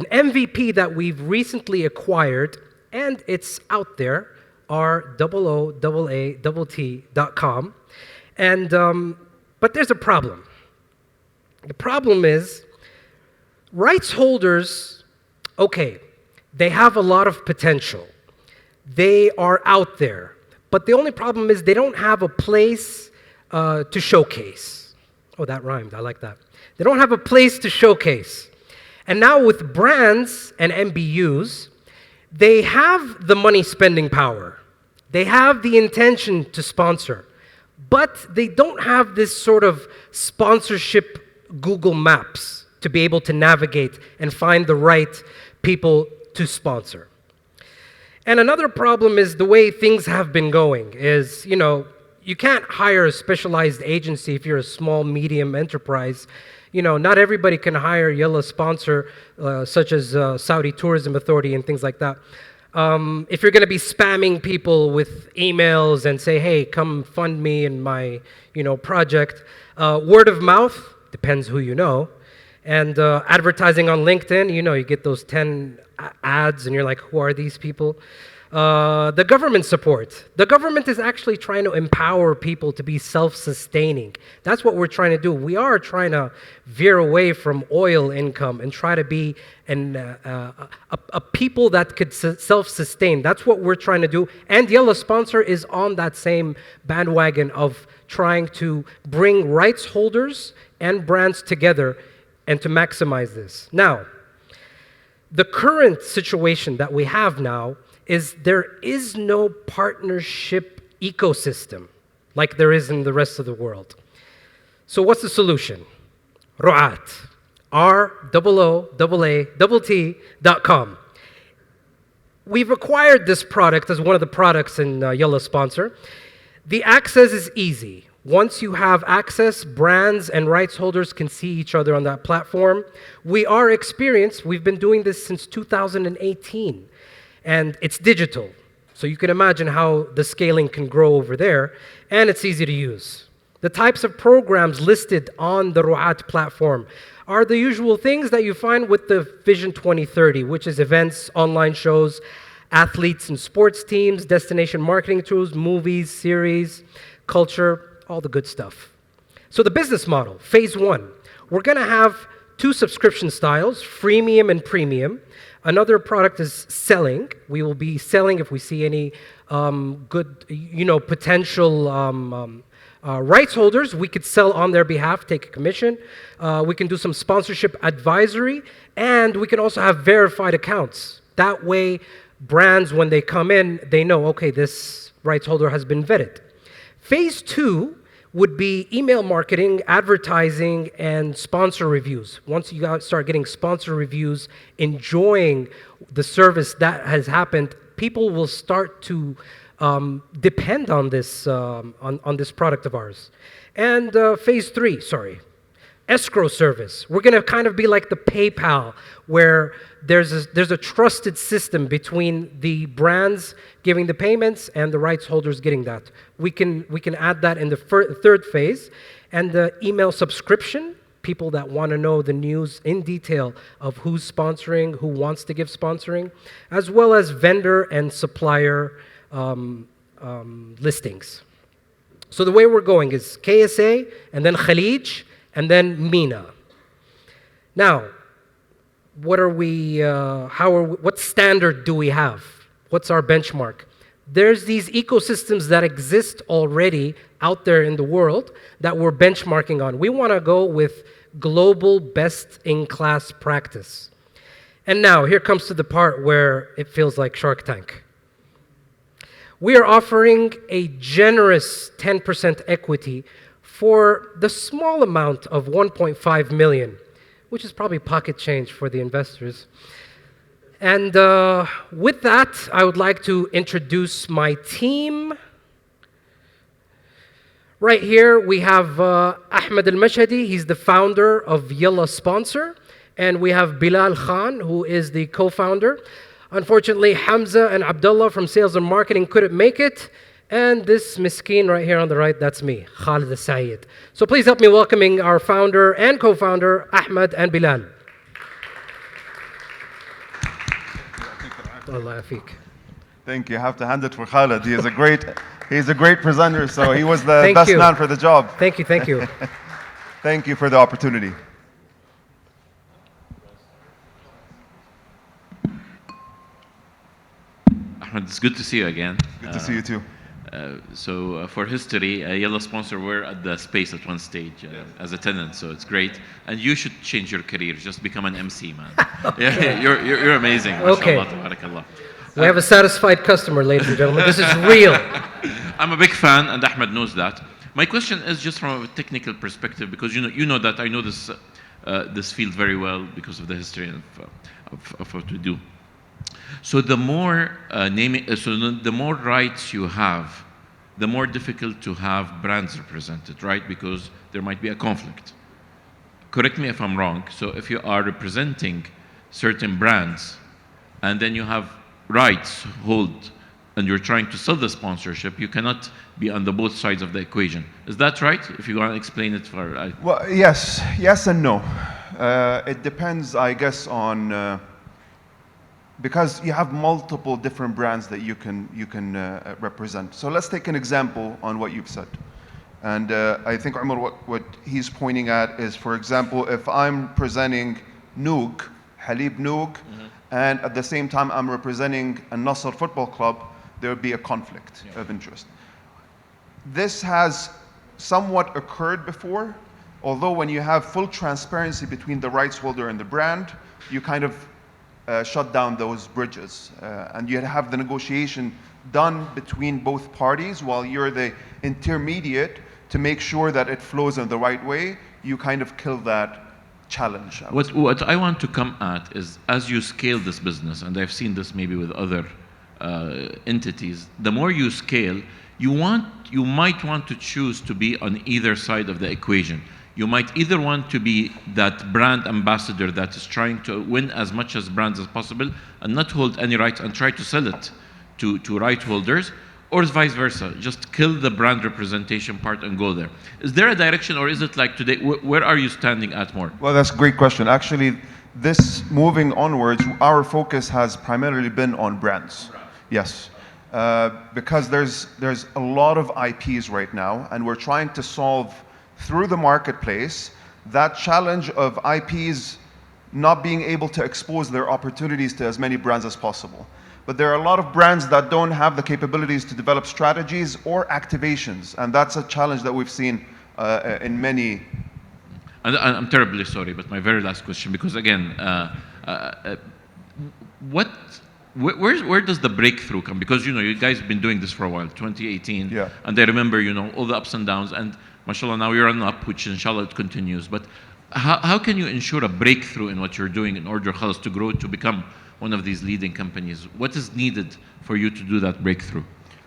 N: MVP that we've recently acquired, and it's out there, ROOAATT.com. But there's a problem. The problem is rights holders, okay, they have a lot of potential. They are out there. But the only problem is they don't have a place to showcase. Oh, that rhymed. I like that. They don't have a place to showcase. And now with brands and MBUs, they have the money spending power. They have the intention to sponsor. But they don't have this sort of sponsorship Google Maps to be able to navigate and find the right people to sponsor. And another problem is the way things have been going is, you can't hire a specialized agency if you're a small, medium enterprise. Not everybody can hire a yellow sponsor such as Saudi Tourism Authority and things like that. If you're going to be spamming people with emails and say, hey, come fund me in my, project, word of mouth, depends who you know, and advertising on LinkedIn, you get those 10 ads and you're like, who are these people? The government support. The government is actually trying to empower people to be self-sustaining. That's what we're trying to do. We are trying to veer away from oil income and try to be a people that could self-sustain. That's what we're trying to do. And Yellow Sponsor is on that same bandwagon of trying to bring rights holders and brands together and to maximize this. Now, the current situation that we have now is there is no partnership ecosystem like there is in the rest of the world. So what's the solution? Ru'at, ROOAATT.com. We've acquired this product as one of the products in Yellow Sponsor. The access is easy. Once you have access, brands and rights holders can see each other on that platform. We are experienced. We've been doing this since 2018. And it's digital. So you can imagine how the scaling can grow over there. And it's easy to use. The types of programs listed on the Ru'at platform are the usual things that you find with the Vision 2030, which is events, online shows, athletes and sports teams, destination marketing tools, movies, series, culture, all the good stuff. So the business model, phase one, we're going to have 2 subscription styles, freemium and premium. Another product is selling. We will be selling if we see any good, potential rights holders. We could sell on their behalf, take a commission. We can do some sponsorship advisory, and we can also have verified accounts. That way, brands, when they come in, they know, okay, this rights holder has been vetted. Phase 2 would be email marketing, advertising, and sponsor reviews. Once you start getting sponsor reviews, enjoying the service that has happened, people will start to depend on this product of ours. And phase 3, escrow service. We're going to kind of be like the PayPal, where there's a trusted system between the brands giving the payments and the rights holders getting that. We can add that in the third phase. And the email subscription people that want to know the news in detail of who's sponsoring, who wants to give sponsoring, as well as vendor and supplier listings. So the way we're going is KSA, and then Khalij, and then MENA. Now, what standard do we have? What's our benchmark? There's these ecosystems that exist already out there in the world that we're benchmarking on. We want to go with global best-in-class practice. And now, here comes to the part where it feels like Shark Tank. We are offering a generous 10% equity for the small amount of 1.5 million, which is probably pocket change for the investors. And with that, I would like to introduce my team. Right here, we have Ahmed Al-Mashhadi. He's the founder of Yalla Sponsor. And we have Bilal Khan, who is the co-founder. Unfortunately, Hamza and Abdullah from sales and marketing couldn't make it. And this miskeen right here on the right, that's me, Khalid Al-Sayed. So please help me welcoming our founder and co-founder, Ahmed and Bilal.
I: Thank you. I have to hand it for Khalid. He's a great presenter, so he was the best man for the job.
N: Thank you, thank you.
I: Thank you for the opportunity.
E: Ahmed, it's good to see you again.
I: Good to see you too.
E: So for history, Yalla Sponsor were at the space at one stage as a tenant, so it's great. And you should change your career, just become an MC, man. Yeah, you're amazing.
N: Okay.
E: Tabarakallah.
N: We have a satisfied customer, ladies and gentlemen. This is real.
E: I'm a big fan, and Ahmed knows that. My question is just from a technical perspective, because you know that I know this field very well because of the history of what we do. So the more the more rights you have, the more difficult to have brands represented, right? Because there might be a conflict. Correct me if I'm wrong. So if you are representing certain brands, and then you have rights hold, and you're trying to sell the sponsorship, you cannot be on the both sides of the equation. Is that right? If you want to explain it for.
I: Well, yes and no. It depends, I guess, on. Because you have multiple different brands that you can represent. So let's take an example on what you've said. And I think, Umar, what he's pointing at is, for example, if I'm presenting Noog, Halib Noog, and at the same time I'm representing a Nasser football club, there would be a conflict of interest. This has somewhat occurred before, although when you have full transparency between the rights holder and the brand, you kind of shut down those bridges. And you have the negotiation done between both parties while you're the intermediate to make sure that it flows in the right way. You kind of kill that challenge.
E: What I want to come at is, as you scale this business, and I've seen this maybe with other entities, the more you scale, you might want to choose to be on either side of the equation. You might either want to be that brand ambassador that is trying to win as much as brands as possible and not hold any rights and try to sell it to right holders, or vice versa, just kill the brand representation part and go there. Is there a direction, or is it like today, where are you standing at more?
I: Well, that's a great question. Actually, this moving onwards, our focus has primarily been on brands. Yes. Because there's a lot of IPs right now, and we're trying to solve through the marketplace that challenge of IPs not being able to expose their opportunities to as many brands as possible. But there are a lot of brands that don't have the capabilities to develop strategies or activations, and that's a challenge that we've seen in many.
E: And I'm terribly sorry, but my very last question, because again, where does the breakthrough come? Because you guys have been doing this for a while, 2018, and I remember all the ups and downs, and mashallah, now you're on up, which inshallah it continues. But how can you ensure a breakthrough in what you're doing in order to grow to become one of these leading companies? What is needed for you to do that breakthrough?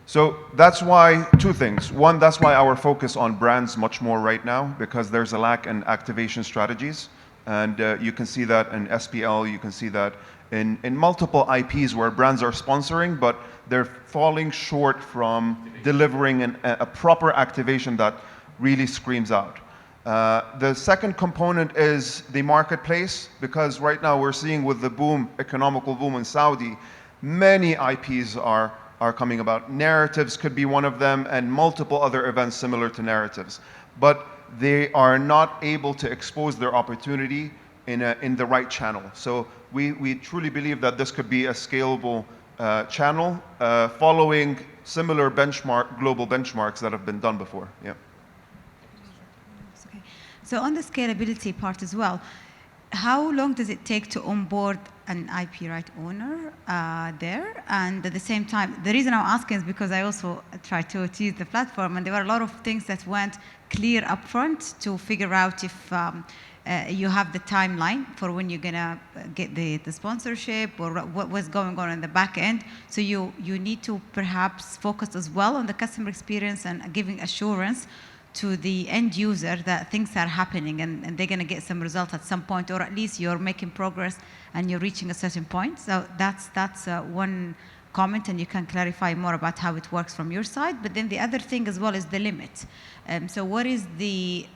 I: So that's why, two things. One, that's why our focus on brands much more right now, because there's a lack in activation strategies. And you can see that in SPL, you can see that in multiple IPs where brands are sponsoring, but they're falling short from delivering a proper activation that really screams out. The second component is the marketplace, because right now we're seeing with the boom, economical boom in Saudi, many IPs are coming about. Narratives could be one of them, and multiple other events similar to narratives. But they are not able to expose their opportunity in the right channel. So we truly believe that this could be a scalable channel following similar global benchmarks that have been done before. Yeah.
D: Okay. So on the scalability part as well, how long does it take to onboard an IP right owner there? And at the same time, the reason I'm asking is because I also tried to use the platform, and there were a lot of things that weren't clear upfront to figure out if you have the timeline for when you're gonna get the sponsorship, or what was going on in the back end. So you need to perhaps focus as well on the customer experience and giving assurance to the end user that things are happening and they're gonna get some results at some point, or at least you're making progress and you're reaching a certain point. So that's one comment, and you can clarify more about how it works from your side. But then the other thing as well is the limit. So what is the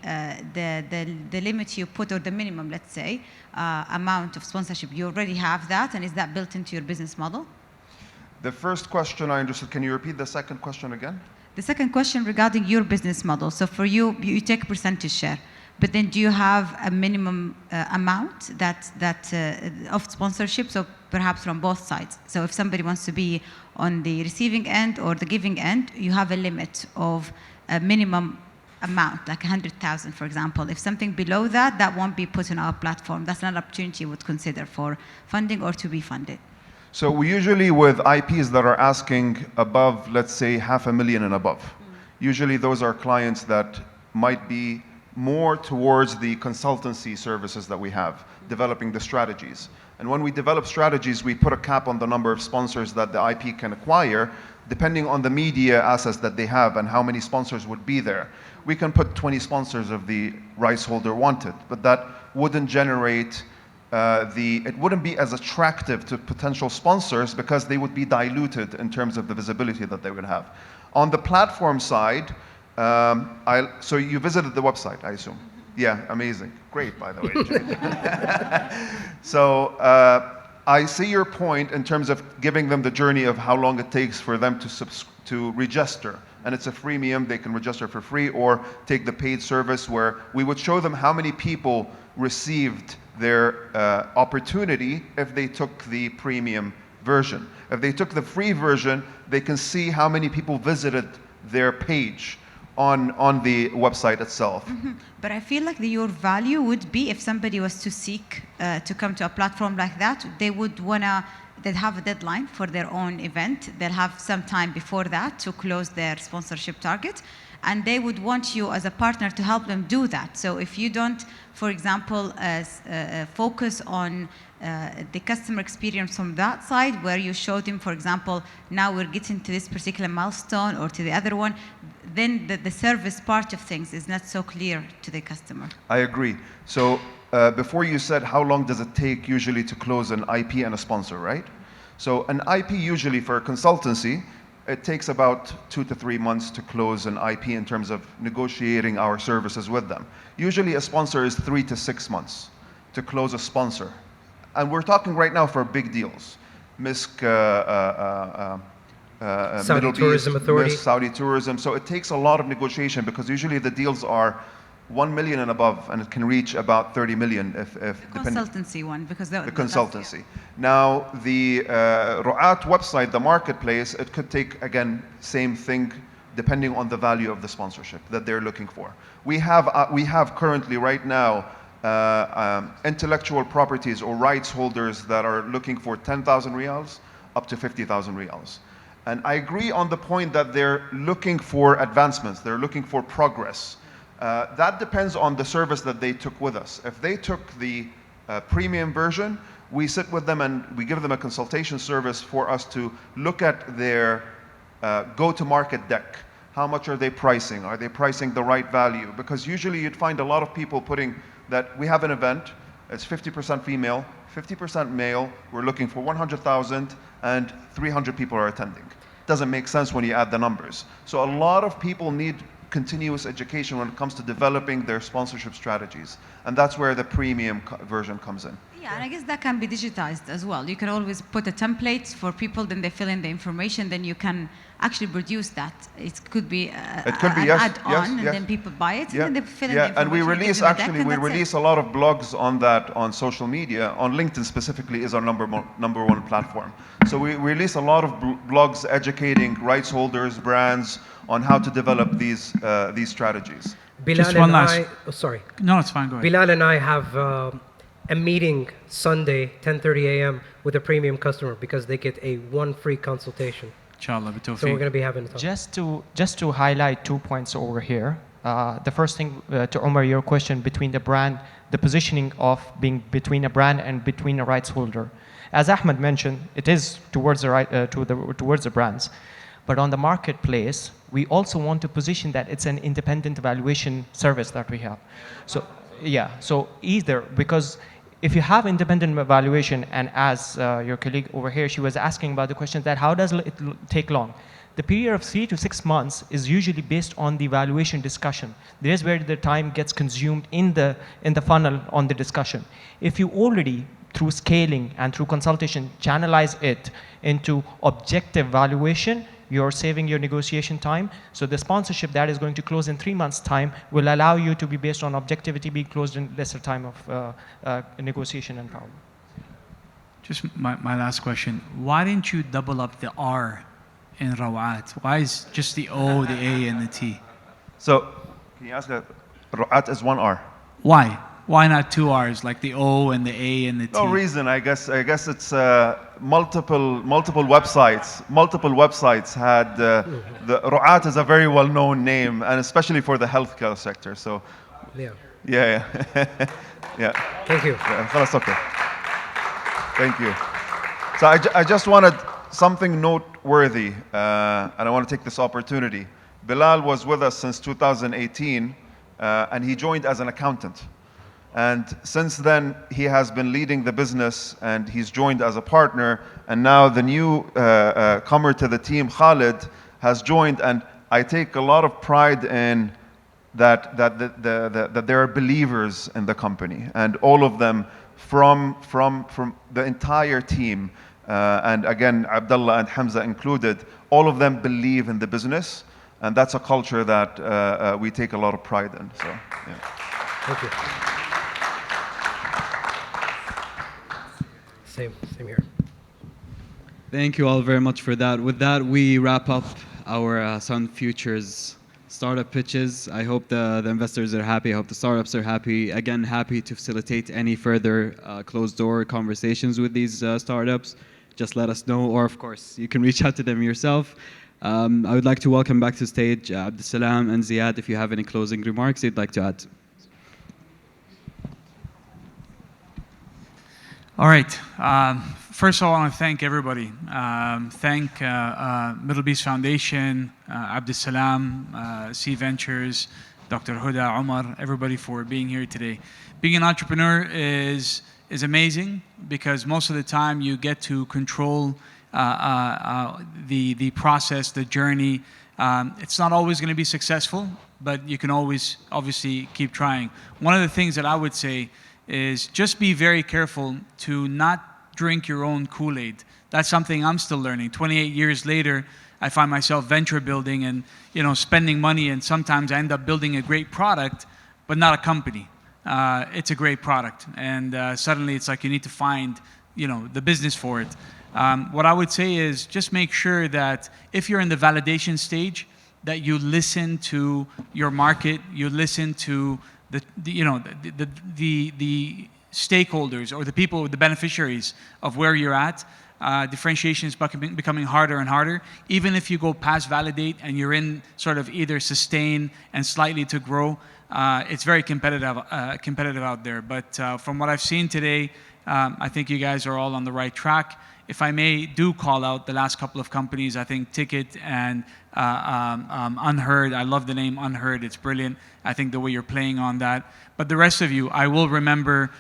D: limit you put, or the minimum, let's say, amount of sponsorship? You already have that, and is that built into your business model?
I: The first question I understood. Can you repeat the second question again?
D: The second question regarding your business model. So for you, you take a percentage share, but then do you have a minimum amount of sponsorship? So perhaps from both sides. So if somebody wants to be on the receiving end or the giving end, you have a limit of a minimum amount, like 100,000, for example. If something below that, that won't be put on our platform. That's not an opportunity you would consider for funding or to be funded.
I: So we usually, with IPs that are asking above, let's say, $500,000 and above, usually those are clients that might be more towards the consultancy services that we have, developing the strategies. And when we develop strategies, we put a cap on the number of sponsors that the IP can acquire, depending on the media assets that they have and how many sponsors would be there. We can put 20 sponsors if the rights holder wanted, but that wouldn't generate it wouldn't be as attractive to potential sponsors because they would be diluted in terms of the visibility that they would have. On the platform side, so you visited the website, I assume? Yeah, amazing. Great, by the way. So I see your point in terms of giving them the journey of how long it takes for them to register. And it's a freemium, they can register for free or take the paid service where we would show them how many people received their opportunity if they took the premium version. If they took the free version, they can see how many people visited their page on the website itself.
D: Mm-hmm. But I feel like your value would be if somebody was to seek to come to a platform like that, they would wanna, they'd have a deadline for their own event. They'll have some time before that to close their sponsorship target. And they would want you as a partner to help them do that. So if you don't, for example, focus on the customer experience from that side, where you show them, for example, now we're getting to this particular milestone or to the other one, then the service part of things is not so clear to the customer.
I: I agree. So before you said how long does it take usually to close an IP and a sponsor, right? So an IP usually for a consultancy, it takes about 2 to 3 months to close an IP in terms of negotiating our services with them. Usually a sponsor is 3 to 6 months to close a sponsor. And we're talking right now for big deals. MISC,
N: Saudi
I: Middle
N: Tourism
I: East,
N: Authority.
I: MISC, Saudi Tourism. So it takes a lot of negotiation because usually the deals are 1 million and above, and it can reach about 30 million if
D: the consultancy one, because
I: the consultancy. Now the Ru'at website, the marketplace, it could take, again, same thing, depending on the value of the sponsorship that they're looking for. We have currently right now intellectual properties or rights holders that are looking for 10,000 riyals up to 50,000 riyals. And I agree on the point that they're looking for advancements, they're looking for progress. That depends on the service that they took with us. If they took the premium version, we sit with them and we give them a consultation service for us to look at their go-to-market deck. How much are they pricing? Are they pricing the right value? Because usually you'd find a lot of people putting that we have an event, it's 50% female, 50% male, we're looking for 100,000 and 300 people are attending. Doesn't make sense when you add the numbers. So a lot of people need continuous education when it comes to developing their sponsorship strategies. And that's where the premium version comes in.
D: Yeah, and I guess that can be digitized as well. You can always put a template for people, then they fill in the information, then you can actually produce that. It could be an add-on, and then people buy it, and then they fill in the information.
I: And we release, actually, we release a lot of blogs on that on social media. On LinkedIn specifically is our number one platform. So we release a lot of blogs educating rights holders, brands, on how to develop these strategies.
N: Bilal and I, sorry.
F: No, it's fine, go ahead.
N: Bilal and I have a meeting Sunday, 10:30 a.m. with a premium customer because they get a 1 free consultation.
F: Inshallah,
N: so we're going to be having a talk.
O: Just to highlight 2 points over here. The first thing, to Omar, your question between the brand, the positioning of being between a brand and between a rights holder. As Ahmed mentioned, it is towards the brands. But on the marketplace, we also want to position that it's an independent evaluation service that we have. So, yeah, so either, because if you have independent evaluation, and as your colleague over here, she was asking about the question that how does it take long? The period of 3 to 6 months is usually based on the evaluation discussion. There is where the time gets consumed in the funnel on the discussion. If you already, through scaling and through consultation, channelize it into objective valuation, you're saving your negotiation time. So the sponsorship that is going to close in 3 months' time will allow you to be based on objectivity, be closed in lesser time of negotiation and power.
F: Just my last question. Why didn't you double up the R in Rawat? Why is just the O, the A, and the T?
I: So, can you ask that? Rawat is 1 R.
F: Why? Why not 2 R's, like the O and the A and the T?
I: No reason, I guess it's multiple websites. Multiple websites had the Ru'at is a very well-known name, and especially for the healthcare sector. So, yeah.
N: Thank you.
I: That's okay. Thank you. So I just wanted something noteworthy, and I want to take this opportunity. Bilal was with us since 2018, and he joined as an accountant. And since then, he has been leading the business, and he's joined as a partner. And now the new comer to the team, Khalid, has joined. And I take a lot of pride in that there are believers in the company, and all of them from the entire team. And again, Abdullah and Hamza included, all of them believe in the business, and that's a culture that we take a lot of pride in. So, yeah.
N: Thank you. Same here.
A: Thank you all very much for that. With that, we wrap up our Sun Futures startup pitches. I hope the investors are happy. I hope the startups are happy. Again, happy to facilitate any further closed-door conversations with these startups. Just let us know, or of course, you can reach out to them yourself. I would like to welcome back to stage Abdussalam and Ziad if you have any closing remarks you'd like to add.
F: All right. First of all, I want to thank everybody. Thank Middle East Foundation, Abdussalam, C Ventures, Dr. Huda, Omar, everybody for being here today. Being an entrepreneur is amazing because most of the time you get to control the process, the journey. It's not always going to be successful, but you can always obviously keep trying. One of the things that I would say is just be very careful to not drink your own Kool-Aid. That's something I'm still learning. 28 years later, I find myself venture building and spending money, and sometimes I end up building a great product, but not a company. It's a great product, and suddenly it's like you need to find the business for it. What I would say is just make sure that if you're in the validation stage, that you listen to your market, you listen to the stakeholders or the people, the beneficiaries of where you're at. Differentiation is becoming harder and harder. Even if you go past validate and you're in sort of either sustain and slightly to grow, it's very competitive out there. But from what I've seen today, I think you guys are all on the right track. If I may do call out the last couple of companies, I think Ticket and Unheard. I love the name Unheard. It's brilliant. I think the way you're playing on that. But the rest of you, I will remember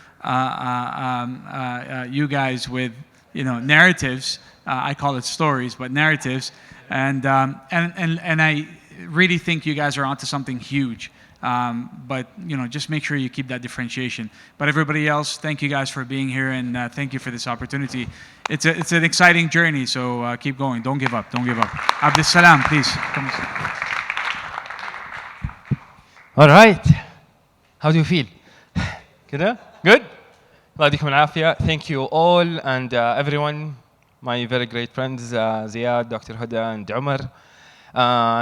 F: you guys with narratives. I call it stories, but narratives. And I really think you guys are onto something huge. But just make sure you keep that differentiation. But everybody else, thank you guys for being here, and thank you for this opportunity. It's an exciting journey, so keep going. Don't give up. Don't give up. Abdus Salam, please. Come.
B: All right. How do you feel? كده? Good? الله يديكم العافية. Thank you all and everyone, my very great friends, Ziad, Dr. Huda, and Umar.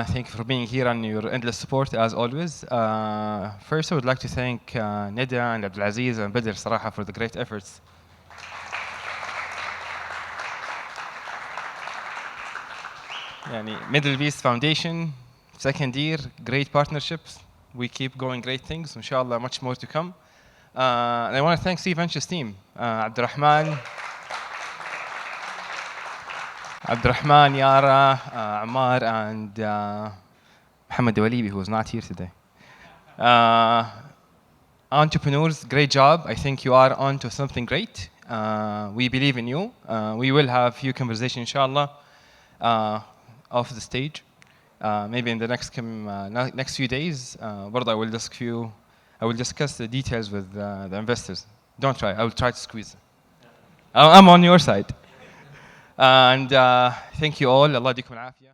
B: Thank you for being here and your endless support as always. First, I would like to thank Nida and Abdulaziz and Badr صراحة for the great efforts. Middle East Foundation, second year, great partnerships. We keep going great things. Inshallah, much more to come. And I want to thank Steve Venture's team, Abdurrahman, Yara, Ammar, and Muhammad Walibi, who is not here today. Entrepreneurs, great job. I think you are on to something great. We believe in you. We will have a few conversations, inshallah, off the stage. Maybe in the next few days, برضه I will discuss the details with the investors. Don't try. I will try to squeeze. I'm on your side. And thank you all. Allah يديكم العافية.